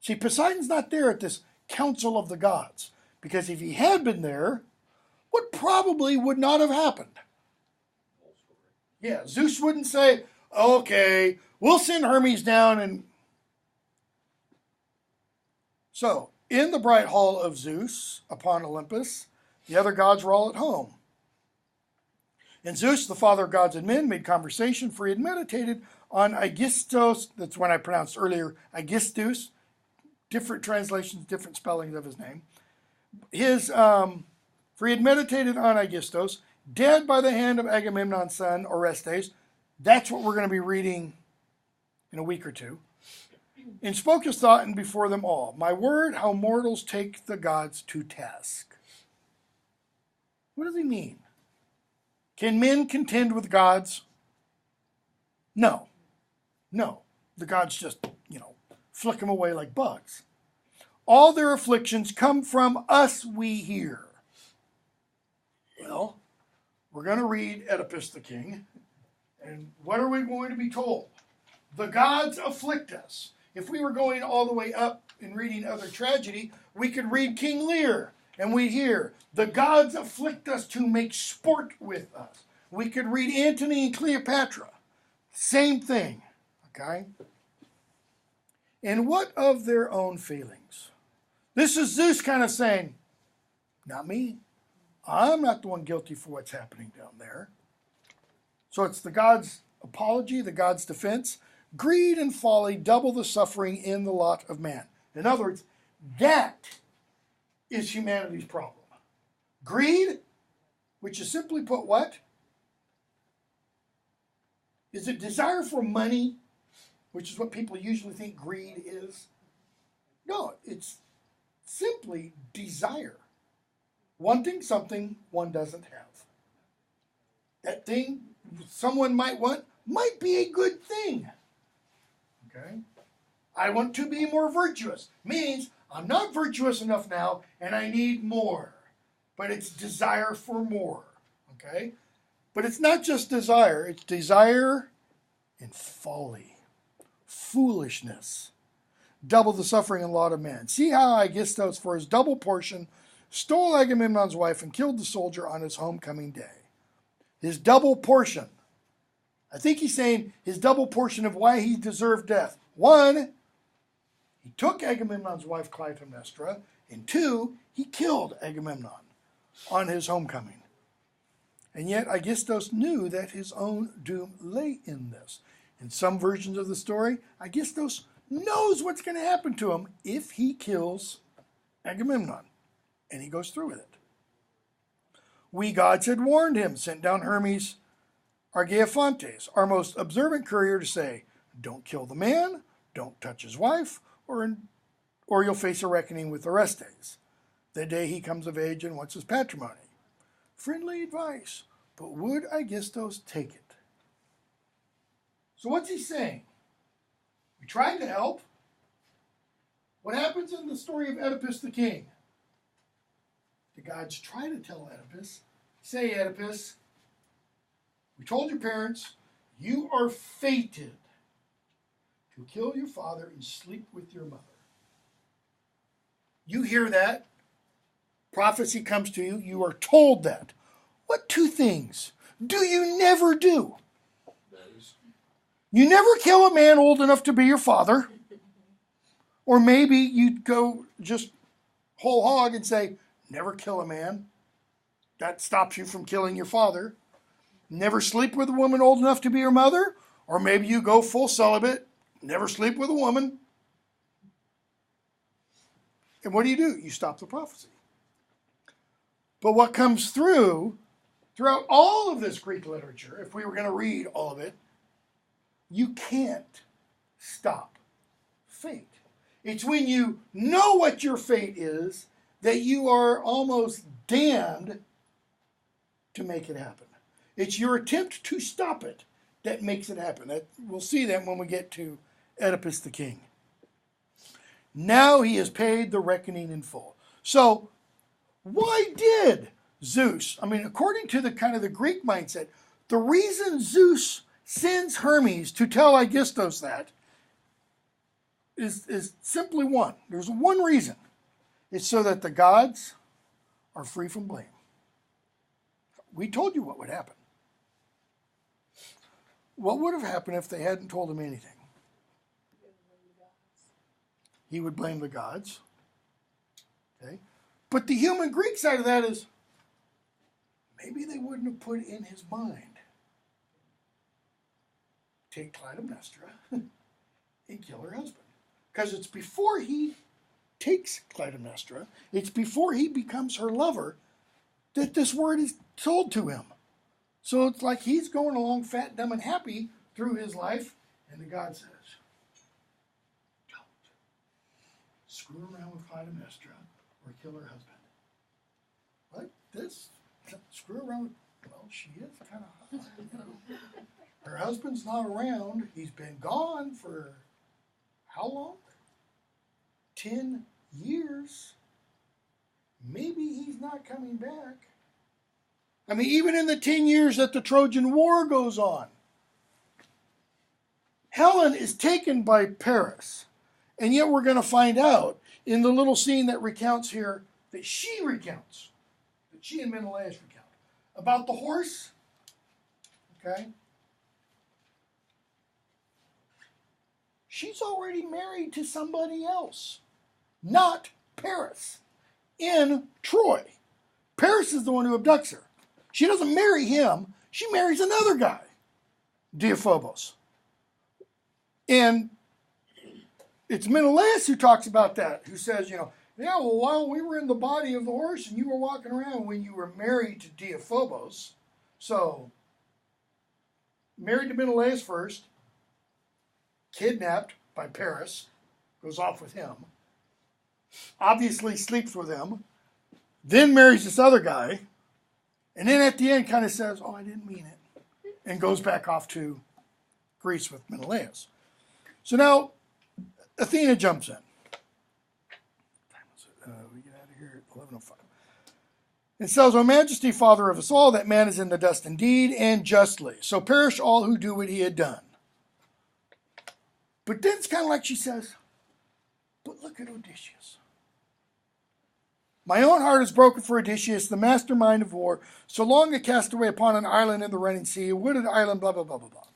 [SPEAKER 1] See, Poseidon's not there at this council of the gods. Because if he had been there, what probably would not have happened? Yeah, Zeus wouldn't say, okay, we'll send Hermes down and... So, in the bright hall of Zeus upon Olympus, the other gods were all at home. And Zeus, the father of gods and men, made conversation, for he had meditated on Aegisthus. That's when I pronounced earlier Aegisthus. Different translations, different spellings of his name. For he had meditated on Aegisthus, dead by the hand of Agamemnon's son, Orestes. That's what we're going to be reading in a week or two. And spoke his thought and before them all, my word, how mortals take the gods to task. What does he mean? Can men contend with gods? No. No. The gods just, flick them away like bugs. All their afflictions come from us, we hear. Well, we're going to read Oedipus the king. And what are we going to be told? The gods afflict us. If we were going all the way up and reading other tragedy, we could read King Lear, and we'd hear, the gods afflict us to make sport with us. We could read Antony and Cleopatra. Same thing, okay? And what of their own feelings? This is Zeus kind of saying, Not me. I'm not the one guilty for what's happening down there. So it's the God's apology, the God's defense. Greed and folly double the suffering in the lot of man. In other words, that is humanity's problem. Greed, which is simply put what? Is it desire for money, which is what people usually think greed is? No, it's simply desire. Wanting something one doesn't have. That thing someone might want might be a good thing. Okay? I want to be more virtuous. Means I'm not virtuous enough now and I need more. But it's desire for more. Okay? But it's not just desire. It's desire and folly. Foolishness. Double the suffering and lot of man. See how Aegisthus, for his double portion, stole Agamemnon's wife and killed the soldier on his homecoming day. His double portion. I think he's saying his double portion of why he deserved death. One, he took Agamemnon's wife Clytemnestra, and two, he killed Agamemnon on his homecoming. And yet Aegisthus knew that his own doom lay in this. In some versions of the story, Aegisthus knows what's going to happen to him if he kills Agamemnon. And he goes through with it. We gods had warned him, sent down Hermes Argeiophantes, our most observant courier, to say, don't kill the man, don't touch his wife, or you'll face a reckoning with Orestes, the day he comes of age and wants his patrimony. Friendly advice, but would Aegisthus take it? So what's he saying? We tried to help. What happens in the story of Oedipus the king? The gods try to tell Oedipus, say, Oedipus, we told your parents, you are fated to kill your father and sleep with your mother. You hear that. Prophecy comes to you. You are told that. What two things do you never do? You never kill a man old enough to be your father. Or maybe you'd go just whole hog and say, never kill a man. That stops you from killing your father. Never sleep with a woman old enough to be your mother. Or maybe you go full celibate. Never sleep with a woman. And what do? You stop the prophecy. But what comes throughout all of this Greek literature, if we were going to read all of it, you can't stop fate. It's when you know what your fate is that you are almost damned to make it happen. It's your attempt to stop it that makes it happen. We'll see that when we get to Oedipus the king. Now he has paid the reckoning in full. So, why did Zeus, according to the kind of the Greek mindset, the reason Zeus sends Hermes to tell Aegisthus that is simply one. There's one reason. It's so that the gods are free from blame. We told you what would happen. What would have happened if they hadn't told him anything? He would blame the gods. Okay? But the human Greek side of that is, maybe they wouldn't have put in his mind, take Clytemnestra and kill her husband. Because it's before he takes Clytemnestra, it's before he becomes her lover, that this word is told to him. So it's like he's going along fat, dumb, and happy through his life, and the God says, don't screw around with Clytemnestra or kill her husband. What? This? Screw around with, well, she is kind of hot, you know. Her husband's not around. He's been gone for how long? 10 years. Maybe he's not coming back. Even in the 10 years that the Trojan War goes on, Helen is taken by Paris. And yet we're going to find out in the little scene that recounts here that she recounts, that she and Menelaus recount, about the horse. Okay? She's already married to somebody else, not Paris, in Troy. Zeus is the one who abducts her. She doesn't marry him. She marries another guy, Deiphobos. And it's Menelaus who talks about that, who says, yeah, well, while we were in the body of the horse and you were walking around when you were married to Deiphobos, so married to Menelaus first, kidnapped by Paris, goes off with him, obviously sleeps with him, then marries this other guy, and then at the end kind of says, oh, I didn't mean it, and goes back off to Greece with Menelaus. So now Athena jumps in. We get out of here at 11:05. It says, O Majesty, Father of us all, that man is in the dust indeed, and justly. So perish all who do what he had done. But then it's kind of like she says, but look at Odysseus. My own heart is broken for Odysseus, the mastermind of war, so long a castaway upon an island in the running sea, a wooded island, blah, blah, blah, blah, blah.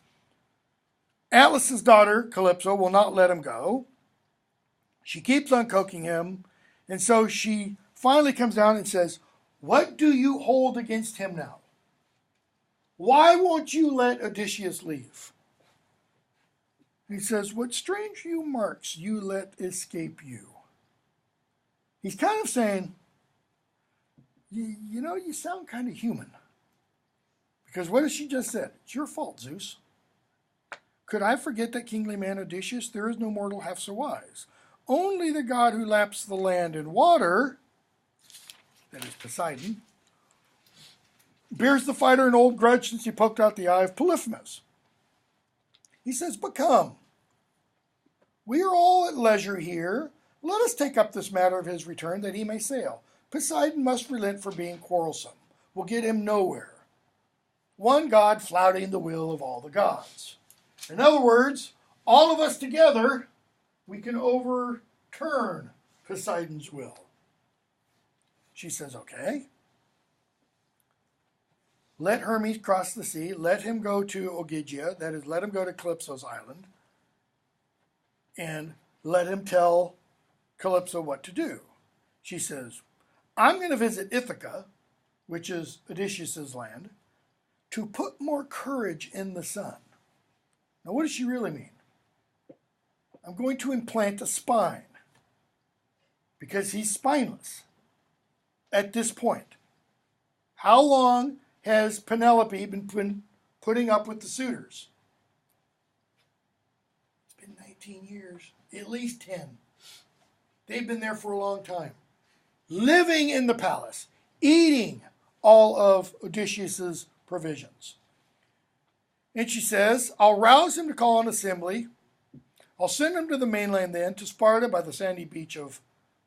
[SPEAKER 1] Atlas's daughter, Calypso, will not let him go. She keeps on coaxing him, and so she finally comes down and says, what do you hold against him now? Why won't you let Odysseus leave? He says, what strange marks you let escape you. He's kind of saying, you sound kind of human. Because what has she just said? It's your fault, Zeus. Could I forget that kingly man Odysseus? There is no mortal half so wise. Only the god who laps the land and water, that is Poseidon, bears the fighter an old grudge since he poked out the eye of Polyphemus. He says, but come, we are all at leisure here. Let us take up this matter of his return that he may sail. Poseidon must relent for being quarrelsome. We'll get him nowhere. One god flouting the will of all the gods. In other words, all of us together, we can overturn Poseidon's will. She says, okay. Let Hermes cross the sea. Let him go to Ogygia. That is, let him go to Calypso's island. And let him tell Calypso what to do. She says, I'm going to visit Ithaca, which is Odysseus' land, to put more courage in the son. Now, what does she really mean? I'm going to implant a spine because he's spineless at this point. How long has Penelope been putting up with the suitors? It's been 19 years, at least 10. They've been there for a long time. Living in the palace, eating all of Odysseus' provisions. And she says, I'll rouse him to call an assembly. I'll send him to the mainland then, to Sparta by the sandy beach of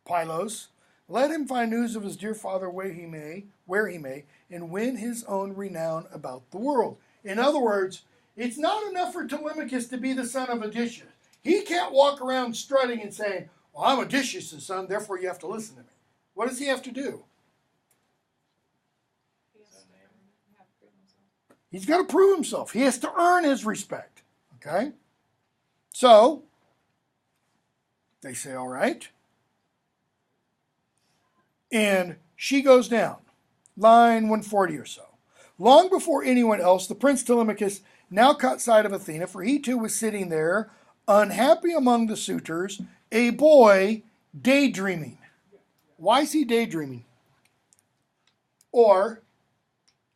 [SPEAKER 1] Pylos. Let him find news of his dear father where he may, and win his own renown about the world. In other words, it's not enough for Telemachus to be the son of Odysseus. He can't walk around strutting and saying, well, I'm Odysseus' son, therefore you have to listen to me. What does he have to do? He's got to prove himself. He has to earn his respect. Okay? So, they say, all right. And she goes down. Line 140 or so. Long before anyone else, the Prince Telemachus now caught sight of Athena, for he too was sitting there, unhappy among the suitors, a boy daydreaming. Why is he daydreaming? Or,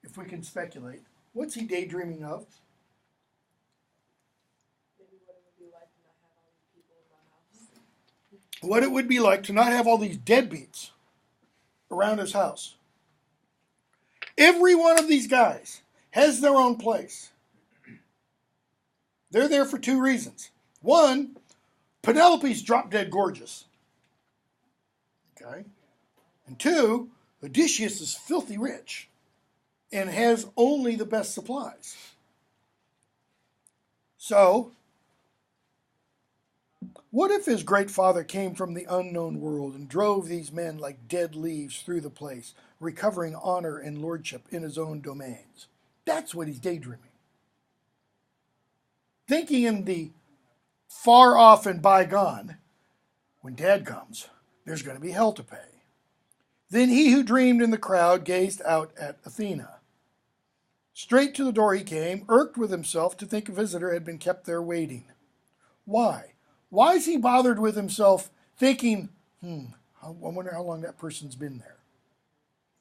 [SPEAKER 1] if we can speculate, what's he daydreaming of? What it would be like to not have all these deadbeats around his house. Every one of these guys has their own place. They're there for two reasons. One, Penelope's drop dead gorgeous. Okay? And two, Odysseus is filthy rich and has only the best supplies. So, what if his great father came from the unknown world and drove these men like dead leaves through the place, recovering honor and lordship in his own domains? That's what he's daydreaming. Thinking in the far off and bygone, when Dad comes, there's going to be hell to pay. Then he who dreamed in the crowd gazed out at Athena. Straight to the door he came, irked with himself to think a visitor had been kept there waiting. Why? Why is he bothered with himself, thinking, I wonder how long that person's been there?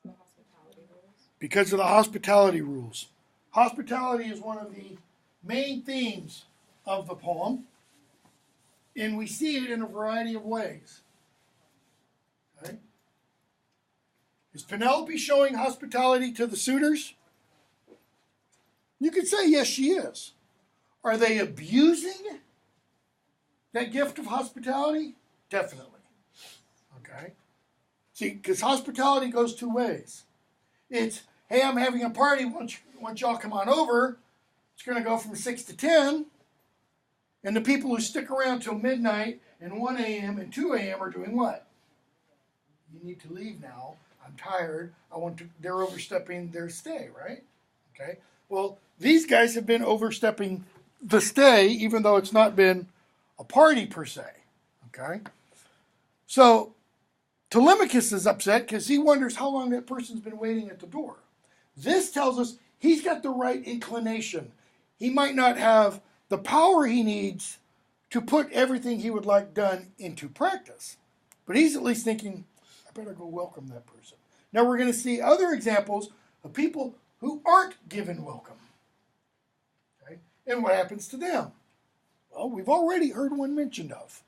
[SPEAKER 2] The hospitality rules.
[SPEAKER 1] Because of the hospitality rules. Hospitality is one of the main themes of the poem, and we see it in a variety of ways. Okay? Is Penelope showing hospitality to the suitors? You could say yes, she is. Are they abusing that gift of hospitality? Definitely. Okay? See, because hospitality goes two ways. It's, hey, I'm having a party, once y'all come on over, it's going to go from 6 to 10, and the people who stick around till midnight and 1 a.m. and 2 a.m. are doing what? You need to leave now. I'm tired. They're overstepping their stay, right? Okay. Well, these guys have been overstepping the stay, even though it's not been a party per se. Okay. So Telemachus is upset because he wonders how long that person's been waiting at the door. This tells us he's got the right inclination. He might not have the power he needs to put everything he would like done into practice, but he's at least thinking, I better go welcome that person. Now we're going to see other examples of people who aren't given welcome. Okay? And what happens to them? Well, we've already heard one mentioned of.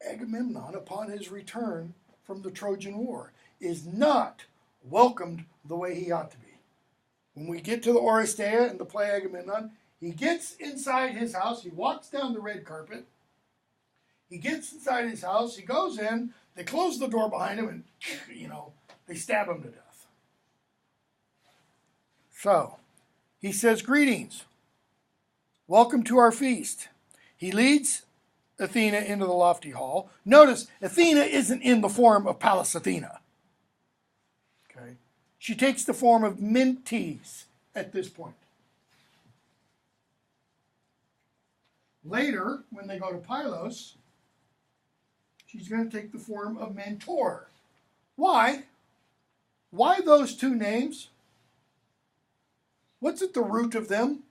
[SPEAKER 1] Agamemnon, upon his return from the Trojan War, is not welcomed the way he ought to be. When we get to the Oresteia and the play Agamemnon, he gets inside his house, he walks down the red carpet, he gets inside his house, he goes in, they close the door behind him, and, they stab him to death. So, he says, greetings, welcome to our feast. He leads Athena into the lofty hall. Notice, Athena isn't in the form of Pallas Athena. Okay? She takes the form of Mentees at this point. Later, when they go to Pylos, she's going to take the form of Mentor. Why? Why those two names? What's at the root of them?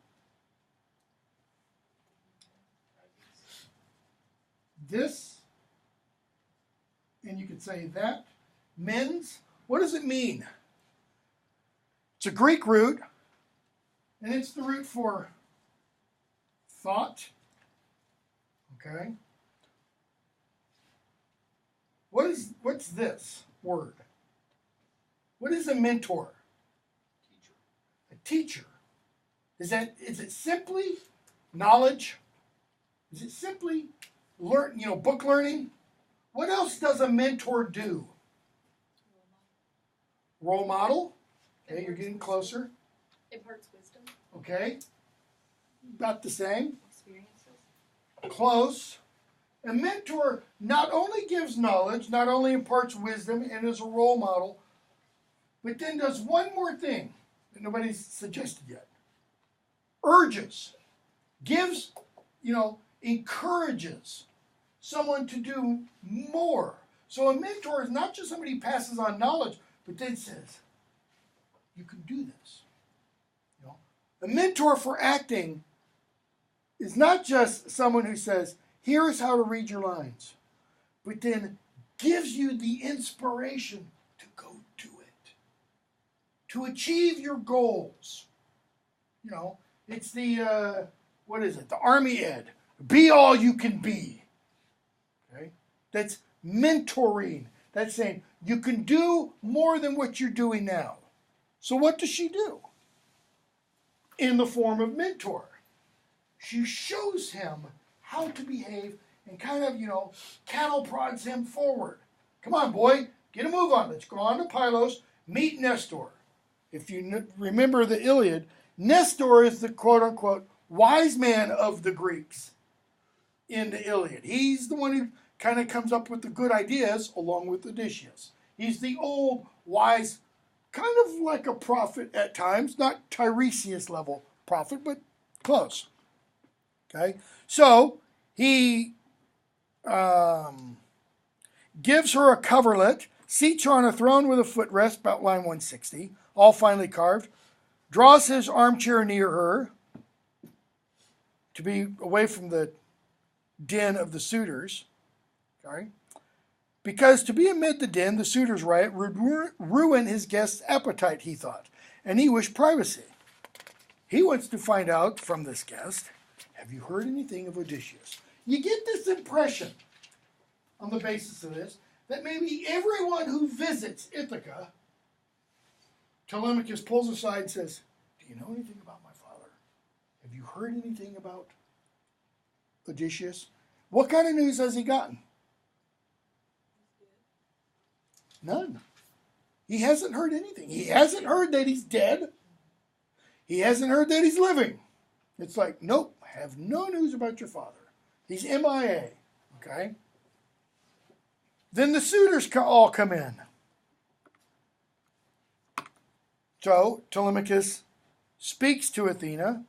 [SPEAKER 1] This, and you could say that. Mens, what does it mean? It's a Greek root, and it's the root for thought. Okay. What's this word? What is a mentor? A teacher. Is it simply knowledge? Is it simply book learning? What else does a mentor do? Role model. Okay, you're getting closer.
[SPEAKER 2] Imparts wisdom.
[SPEAKER 1] Okay. About the same.
[SPEAKER 2] Experiences.
[SPEAKER 1] Close. A mentor not only gives knowledge, not only imparts wisdom and is a role model, but then does one more thing that nobody's suggested yet. Urges. Gives, encourages someone to do more. So a mentor is not just somebody who passes on knowledge, but then says, you can do this. A mentor for acting is not just someone who says, here's how to read your lines, but then gives you the inspiration to go do it, to achieve your goals. It's the, the Army Ed, be all you can be. Okay? That's mentoring. That's saying you can do more than what you're doing now. So what does she do? In the form of mentor. She shows him how to behave and kind of, cattle prods him forward. Come on, boy, get a move on. Let's go on to Pylos, meet Nestor. If you remember the Iliad, Nestor is the quote-unquote wise man of the Greeks in the Iliad. He's the one who kind of comes up with the good ideas along with Odysseus. He's the old, wise, kind of like a prophet at times, not Tiresias level prophet, but close. Okay, so he gives her a coverlet seats her on a throne with a footrest, about line 160, all finely carved, draws his armchair near her to be away from the din of the suitors. Okay? Because to be amid the din, the suitors' riot, would ruin his guest's appetite, he thought, and he wished privacy. He wants to find out from this guest, have you heard anything of Odysseus? You get this impression, on the basis of this, that maybe everyone who visits Ithaca, Telemachus pulls aside and says, do you know anything about my father? Have you heard anything about Odysseus? What kind of news has he gotten? None. He hasn't heard anything. He hasn't heard that he's dead. He hasn't heard that he's living. It's like, nope, I have no news about your father. He's MIA. Okay? Then the suitors all come in. So Telemachus speaks to Athena,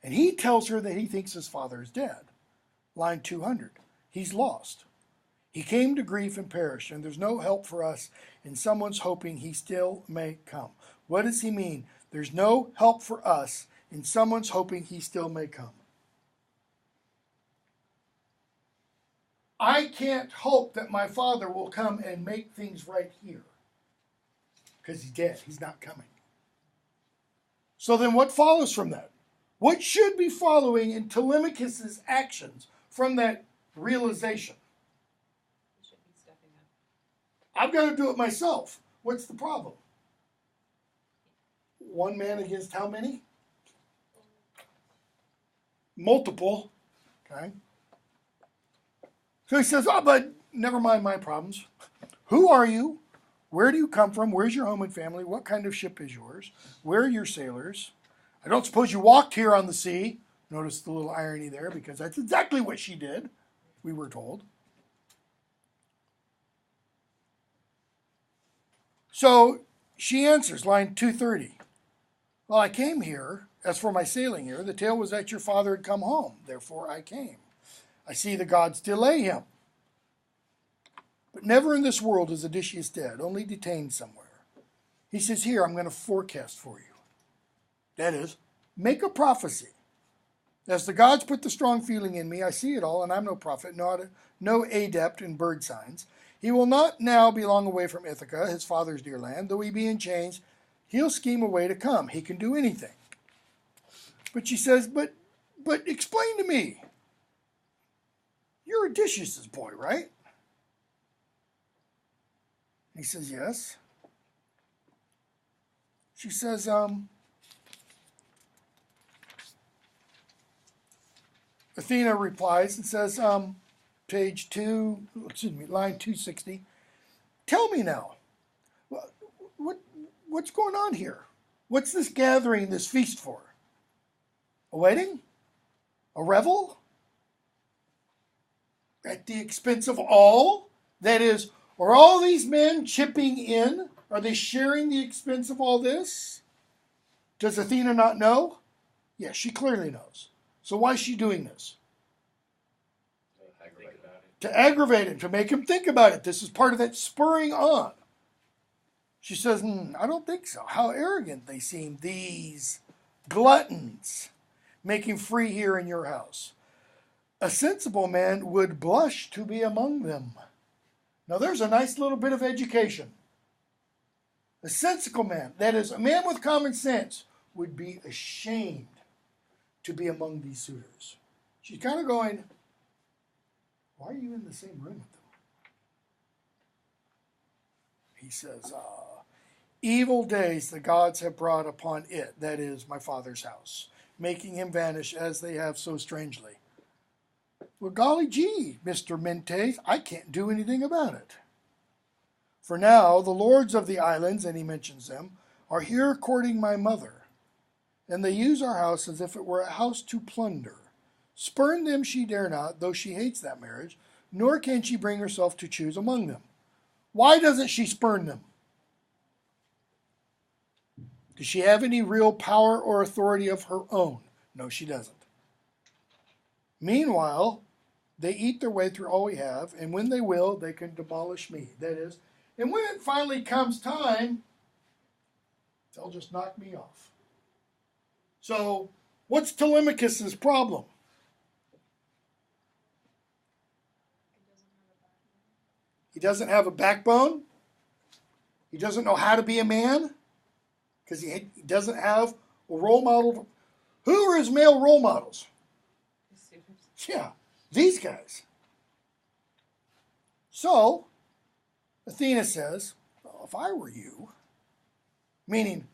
[SPEAKER 1] and he tells her that he thinks his father is dead. Line 200. He's lost. He came to grief and perished, and there's no help for us, and someone's hoping he still may come. What does he mean? There's no help for us, and someone's hoping he still may come. I can't hope that my father will come and make things right here. Because he's dead. He's not coming. So then what follows from that? What should be following in Telemachus' actions from that realization?
[SPEAKER 2] He should be stepping up.
[SPEAKER 1] I've got to do it myself. What's the problem? One man against how many? Multiple. Okay. So he says, oh, but never mind my problems. Who are you? Where do you come from? Where's your home and family? What kind of ship is yours? Where are your sailors? I don't suppose you walked here on the sea. Notice the little irony there, because that's exactly what she did, we were told. So she answers, line 230. Well, I came here. As for my sailing here, the tale was that your father had come home. Therefore I came. I see the gods delay him. But never in this world is Odysseus dead, only detained somewhere. He says, here, I'm going to forecast for you. That is, make a prophecy. As the gods put the strong feeling in me, I see it all, and I'm no prophet, no adept in bird signs. He will not now be long away from Ithaca, his father's dear land. Though he be in chains, he'll scheme a way to come. He can do anything. But she says, but explain to me. You're Odysseus' boy, right? He says, yes. She says, Athena replies and says, line 260, tell me now, what's going on here? What's this gathering, this feast for? A wedding? A revel? At the expense of all? That is, are all these men chipping in? Are they sharing the expense of all this? Does Athena not know? Yes, she clearly knows. So why is she doing this? To aggravate him, to make him think about it. This is part of that spurring on. She says, I don't think so. How arrogant they seem, these gluttons, making free here in your house. A sensible man would blush to be among them. Now there's a nice little bit of education. A sensible man, that is, a man with common sense, would be ashamed to be among these suitors. She's kind of going, why are you in the same room with them? He says, evil days the gods have brought upon it, that is, my father's house, making him vanish as they have so strangely. Well, golly gee, Mr. Mentes, I can't do anything about it. For now, the lords of the islands, and he mentions them, are here courting my mother, and they use our house as if it were a house to plunder. Spurn them she dare not, though she hates that marriage, nor can she bring herself to choose among them. Why doesn't she spurn them? Does she have any real power or authority of her own? No, she doesn't. Meanwhile, They eat their way through all we have, and when they will, they can demolish me. That is, and when it finally comes time, they'll just knock me off. So, what's Telemachus' problem? He doesn't have a backbone. He doesn't know how to be a man because he doesn't have a role model. Who are his male role models? Yeah, these guys. So, Athena says, well, if I were you, meaning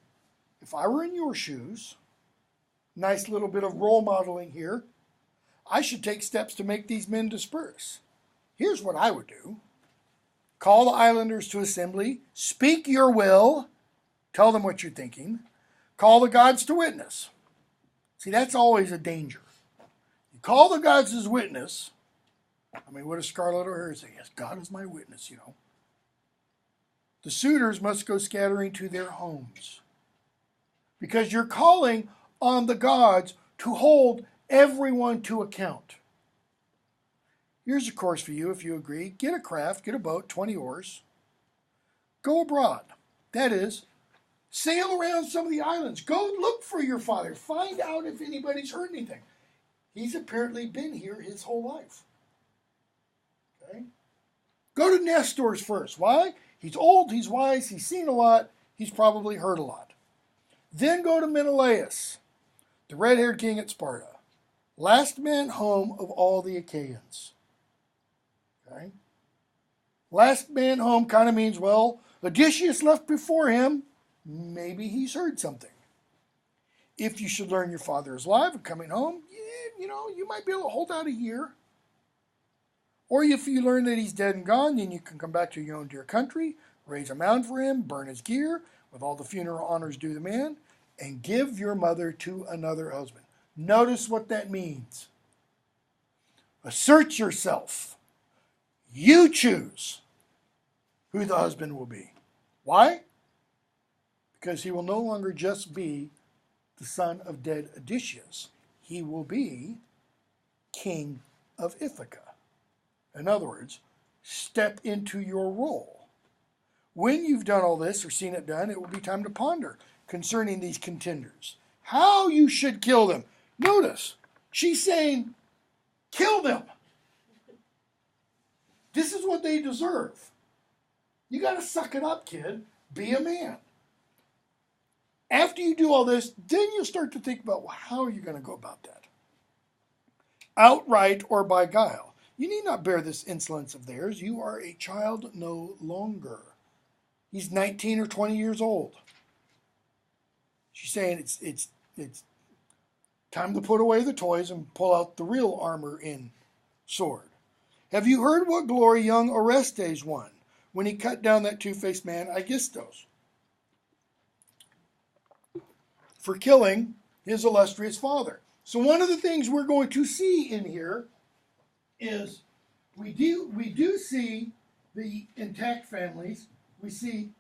[SPEAKER 1] if I were in your shoes, nice little bit of role modeling here, I should take steps to make these men disperse. Here's what I would do. Call the islanders to assembly, speak your will, tell them what you're thinking, call the gods to witness. See, that's always a danger. You call the gods as witness. I mean, what does Scarlett O'Hara say? Yes, God is my witness, you know. The suitors must go scattering to their homes. Because you're calling on the gods to hold everyone to account. Here's a course for you if you agree. Get a craft, get a boat, 20 oars. Go abroad. That is, sail around some of the islands. Go look for your father. Find out if anybody's heard anything. He's apparently been here his whole life. Okay? Go to Nestor's first. Why? He's old, he's wise, he's seen a lot, he's probably heard a lot. Then go to Menelaus, the red-haired king at Sparta. Last man home of all the Achaeans. Okay? Last man home kind of means, well, Odysseus left before him. Maybe he's heard something. If you should learn your father is alive and coming home, you might be able to hold out a year. Or if you learn that he's dead and gone, then you can come back to your own dear country, raise a mound for him, burn his gear, with all the funeral honors due the man, and give your mother to another husband. Notice what that means. Assert yourself. You choose who the husband will be. Why? Because he will no longer just be the son of dead Odysseus. He will be king of Ithaca. In other words, step into your role. When you've done all this or seen it done, it will be time to ponder concerning these contenders. How you should kill them. Notice, she's saying, kill them. This is what they deserve. You got to suck it up, kid. Be a man. After you do all this, then you'll start to think about, well, how are you going to go about that? Outright or by guile. You need not bear this insolence of theirs. You are a child no longer. He's 19 or 20 years old. She's saying it's time to put away the toys and pull out the real armor in sword. Have you heard what glory young Orestes won when he cut down that two-faced man Aegisthus for killing his illustrious father? So one of the things we're going to see in here is we do see the intact families. We see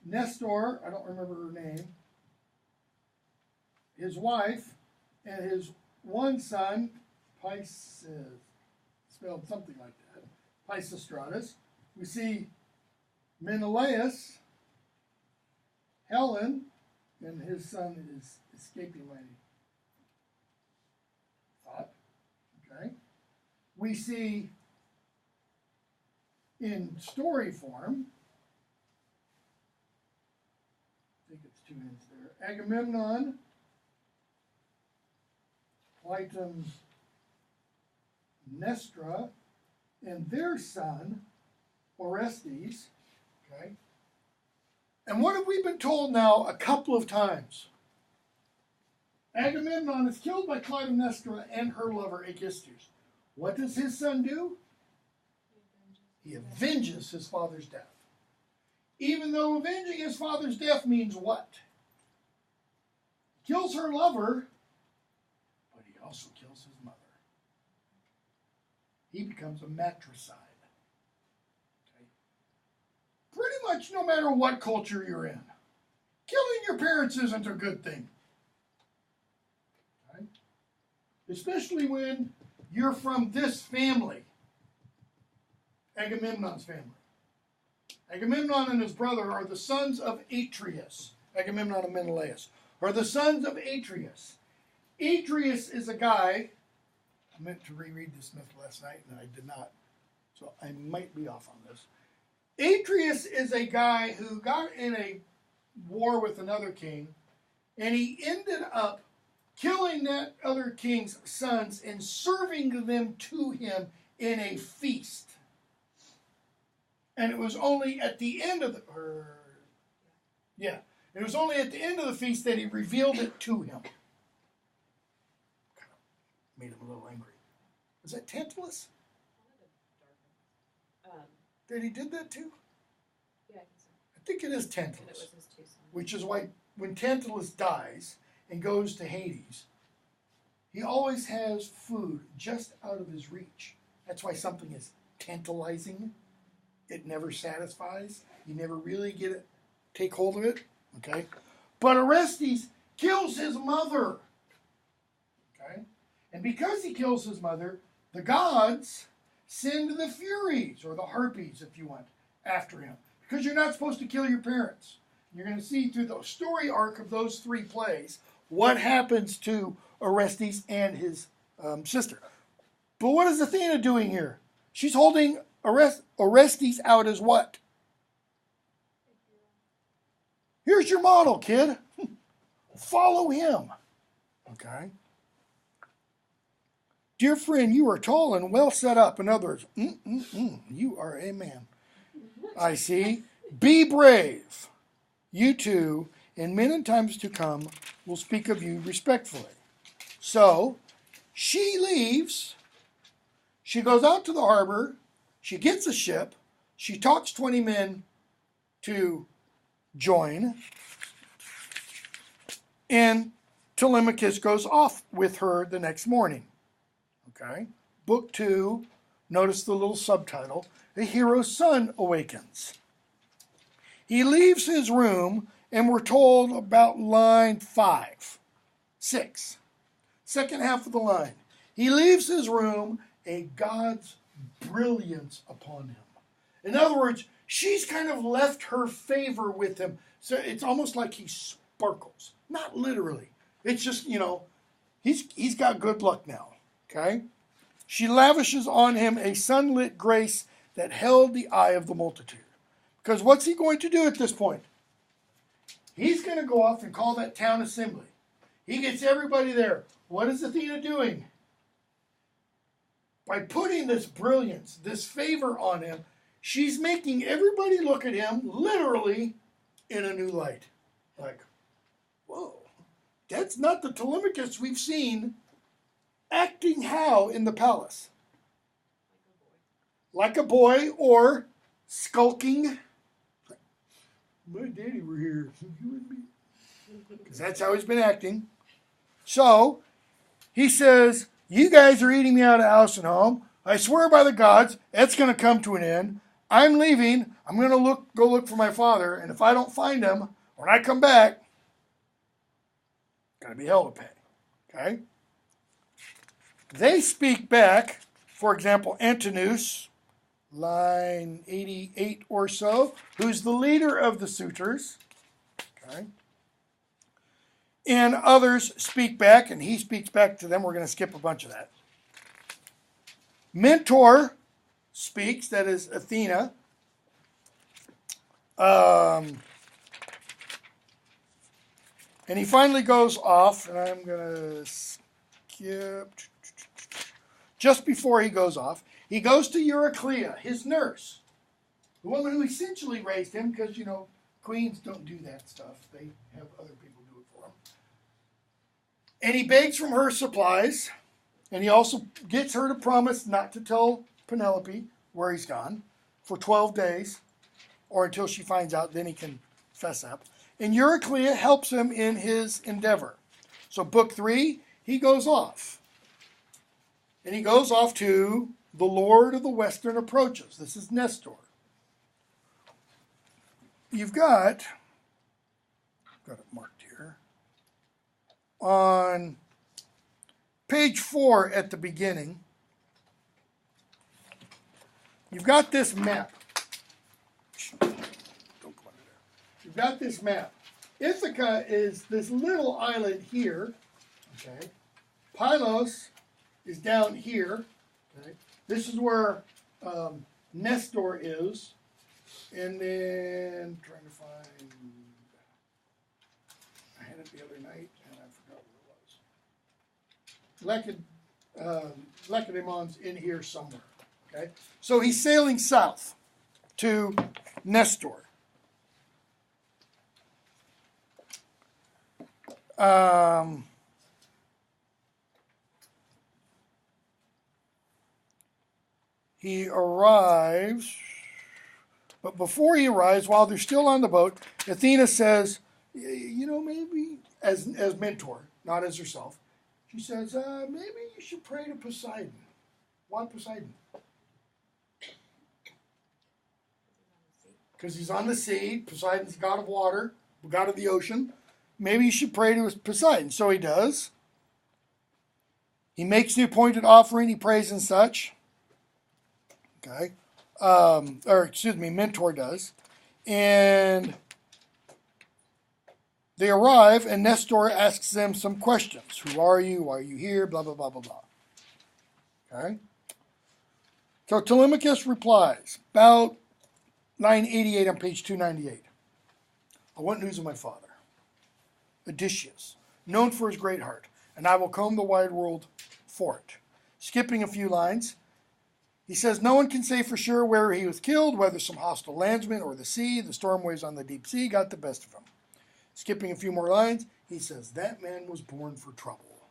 [SPEAKER 1] Nestor, I don't remember her name, his wife, and his one son, spelled something like that, Pisistratus. We see Menelaus, Helen, and his son is escaping my thought. Okay. We see in story form, I think it's two ends there, Agamemnon, Clytemnestra, Nestor, and their son, Orestes. Okay? And what have we been told now a couple of times? Agamemnon is killed by Clytemnestra and her lover Aegisthus. What does his son do? He avenges his father's death. Even though avenging his father's death means what? He kills her lover, but he also kills his mother. He becomes a matricide. Okay? Pretty much no matter what culture you're in, killing your parents isn't a good thing. Okay? Especially when you're from this family, Agamemnon's family. Agamemnon and his brother are the sons of Atreus. Agamemnon and Menelaus are the sons of Atreus. Atreus is a guy, I meant to reread this myth last night and I did not, so I might be off on this. Atreus is a guy who got in a war with another king, and he ended up killing that other king's sons and serving them to him in a feast. And it was only at the end of the it was only at the end of the feast that he revealed it to him. Made him a little angry. Was that Tantalus? That he did that too?
[SPEAKER 2] Yeah, I think so.
[SPEAKER 1] I think it is
[SPEAKER 2] And it
[SPEAKER 1] Tantalus.
[SPEAKER 2] was his two sons.
[SPEAKER 1] Which is why when Tantalus dies and goes to Hades, he always has food just out of his reach. That's why something is tantalizing. It never satisfies. You never really take hold of it. Okay? But Orestes kills his mother. Okay? And because he kills his mother, the gods send the Furies, or the Harpies if you want, after him. Because you're not supposed to kill your parents. You're going to see through the story arc of those three plays what happens to Orestes and his sister. But what is Athena doing here? She's holding Orestes out as what? Here's your model, kid. Follow him. Okay? Dear friend, you are tall and well set up. In other words, you are a man. I see. Be brave. You too, and men in times to come, will speak of you respectfully. So, she leaves. She goes out to the harbor. She gets a ship. She talks 20 men to join. And Telemachus goes off with her the next morning. Okay? Book 2, notice the little subtitle, A Hero's Son Awakens. He leaves his room, and we're told about line 6. Second half of the line. He leaves his room, a God's brilliance upon him. In other words, she's kind of left her favor with him. So it's almost like he sparkles. Not literally. It's just, he's got good luck now. Okay? She lavishes on him a sunlit grace that held the eye of the multitude. Because what's he going to do at this point? He's going to go off and call that town assembly. He gets everybody there. What is Athena doing? By putting this brilliance, this favor on him, she's making everybody look at him literally in a new light. Like, whoa, that's not the Telemachus we've seen acting how in the palace? Like a boy or skulking. My daddy were here. You and me. Because that's how he's been acting. So, he says, you guys are eating me out of house and home. I swear by the gods, it's going to come to an end. I'm leaving. I'm going to go look for my father. And if I don't find him, when I come back, going to be hell to pay. Okay? They speak back. For example, Antinous, line 88 or so, who's the leader of the suitors. Okay? And others speak back, and he speaks back to them. We're going to skip a bunch of that. Mentor speaks, that is Athena. And he finally goes off, and I'm going to skip. Just before he goes off, he goes to Euryclea, his nurse, the woman who essentially raised him, because, queens don't do that stuff. They have other people do it for them. And he begs from her supplies, and he also gets her to promise not to tell Penelope where he's gone for 12 days, or until she finds out, then he can fess up. And Euryclea helps him in his endeavor. So book 3, he goes off. And he goes off to the Lord of the Western Approaches. This is Nestor. You've got it marked here, on page 4 at the beginning, you've got this map. Don't go under there. You've got this map. Ithaca is this little island here. Okay. Pylos is down here. Okay. This is where Nestor is. And then trying to find, I had it the other night and I forgot where it was. Lacedaemon's in here somewhere. Okay, so he's sailing south to Nestor. He arrives. But before he arrives, while they're still on the boat, Athena says, you know, maybe, as mentor, not as herself, she says, maybe you should pray to Poseidon. Why Poseidon? Because he's on the sea. Poseidon's the god of water, the god of the ocean. Maybe you should pray to Poseidon. So he does. He makes the appointed offering. He prays and such. Okay. Mentor does. And they arrive, and Nestor asks them some questions. Who are you? Why are you here? Blah, blah, blah, blah, blah. Okay? So Telemachus replies, about line 88 on page 298. I want news of my father, Odysseus, known for his great heart, and I will comb the wide world for it. Skipping a few lines, he says, no one can say for sure where he was killed, whether some hostile landsman or the sea. The storm waves on the deep sea got the best of him. Skipping a few more lines, he says, that man was born for trouble.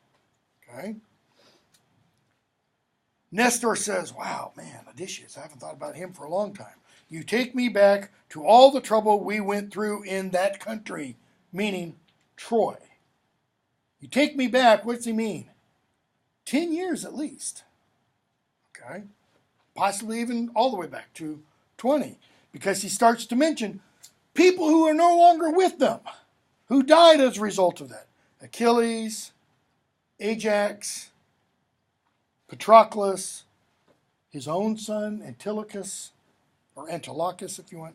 [SPEAKER 1] Okay? Nestor says, wow, man, Odysseus, I haven't thought about him for a long time. You take me back to all the trouble we went through in that country, meaning Troy. You take me back, what's he mean? 10 years at least. Okay? Possibly even all the way back to 20, because he starts to mention people who are no longer with them, who died as a result of that. Achilles, Ajax, Patroclus, his own son, Antilochus, or Antilochus if you want.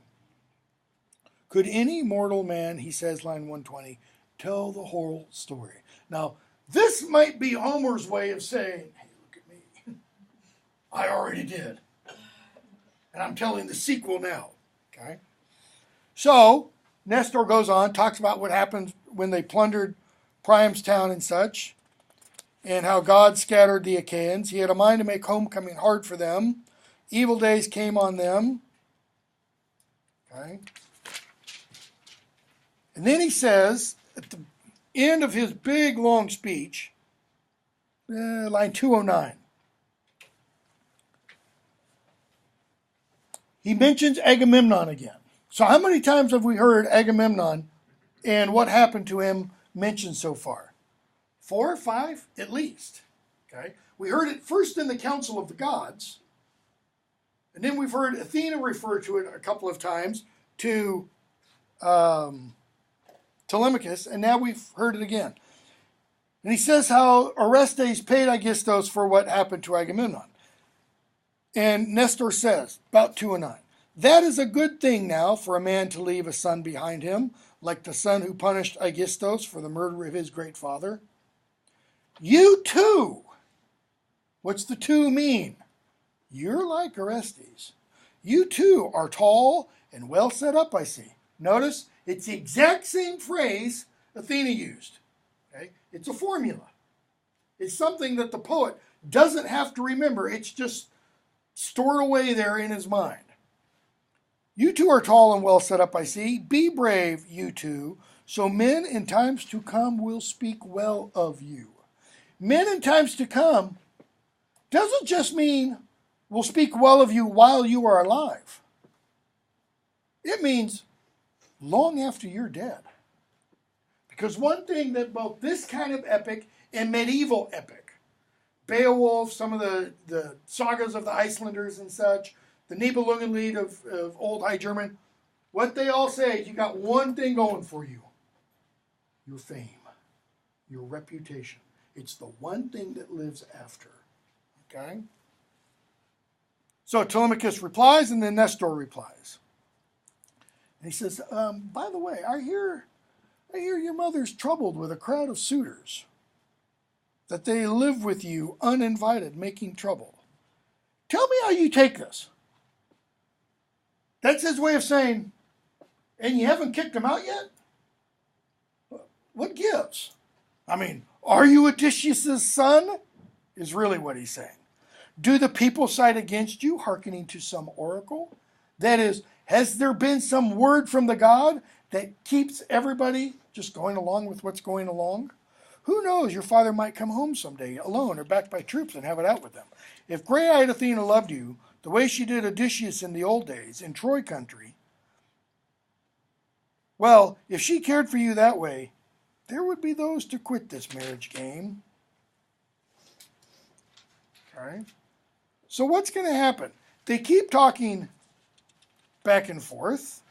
[SPEAKER 1] Could any mortal man, he says, line 120, tell the whole story? Now, this might be Homer's way of saying, hey, look at me. I already did. And I'm telling the sequel now. Okay? So, Nestor goes on, talks about what happened when they plundered Priam's town and such, and how God scattered the Achaeans. He had a mind to make homecoming hard for them. Evil days came on them. Okay? And then he says, at the end of his big, long speech, line 209, he mentions Agamemnon again. So how many times have we heard Agamemnon and what happened to him mentioned so far? 4 or 5 at least. Okay? We heard it first in the Council of the Gods, and then we've heard Athena refer to it a couple of times to Telemachus, and now we've heard it again. And he says how Orestes paid Aegisthus for what happened to Agamemnon. And Nestor says, about 209, that is a good thing now for a man to leave a son behind him, like the son who punished Aegisthus for the murder of his great father. You too. What's the two mean? You're like Orestes. You too are tall and well set up, I see. Notice, it's the exact same phrase Athena used. Okay? It's a formula. It's something that the poet doesn't have to remember. It's just stored away there in his mind. You two are tall and well set up, I see. Be brave, you two, so men in times to come will speak well of you. Men in times to come doesn't just mean will speak well of you while you are alive. It means long after you're dead. Because one thing that both this kind of epic and medieval epic, Beowulf, some of the sagas of the Icelanders and such, the Nibelungenlied of Old High German, what they all say is you got one thing going for you. Your fame, your reputation. It's the one thing that lives after. Okay? So Telemachus replies, and then Nestor replies. And he says, by the way, I hear your mother's troubled with a crowd of suitors, that they live with you uninvited, making trouble. Tell me how you take this. That's his way of saying, and you haven't kicked them out yet? What gives? I mean, are you Odysseus' son? Is really what he's saying. Do the people side against you, hearkening to some oracle? That is, has there been some word from the god that keeps everybody just going along with what's going along? Who knows, your father might come home someday alone or backed by troops and have it out with them. If gray-eyed Athena loved you the way she did Odysseus in the old days, in Troy country, well, if she cared for you that way, there would be those to quit this marriage game. Okay? So what's going to happen? They keep talking back and forth,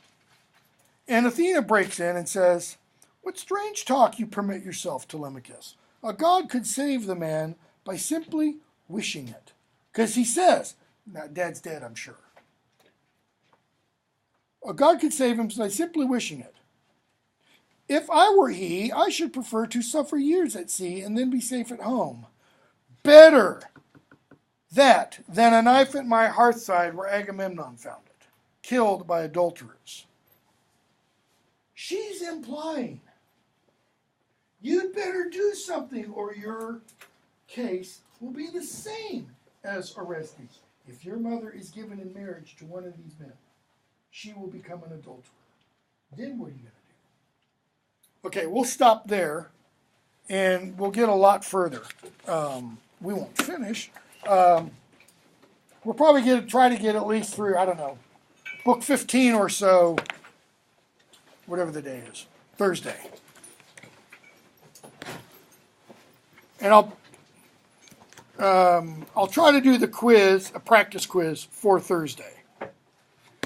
[SPEAKER 1] and Athena breaks in and says, what strange talk you permit yourself, Telemachus. A god could save the man by simply wishing it. Because he says, now, Dad's dead, I'm sure. A god could save him by simply wishing it. If I were he, I should prefer to suffer years at sea and then be safe at home. Better that than a knife at my hearthside where Agamemnon found it, killed by adulterers. She's implying you'd better do something or your case will be the same as Orestes. If your mother is given in marriage to one of these men, she will become an adulterer. Then what are you going to do? Okay, we'll stop there, and we'll get a lot further. We won't finish. We'll probably try to get at least through, I don't know, book 15 or so, whatever the day is, Thursday. And I'll try to do the quiz, a practice quiz, for Thursday.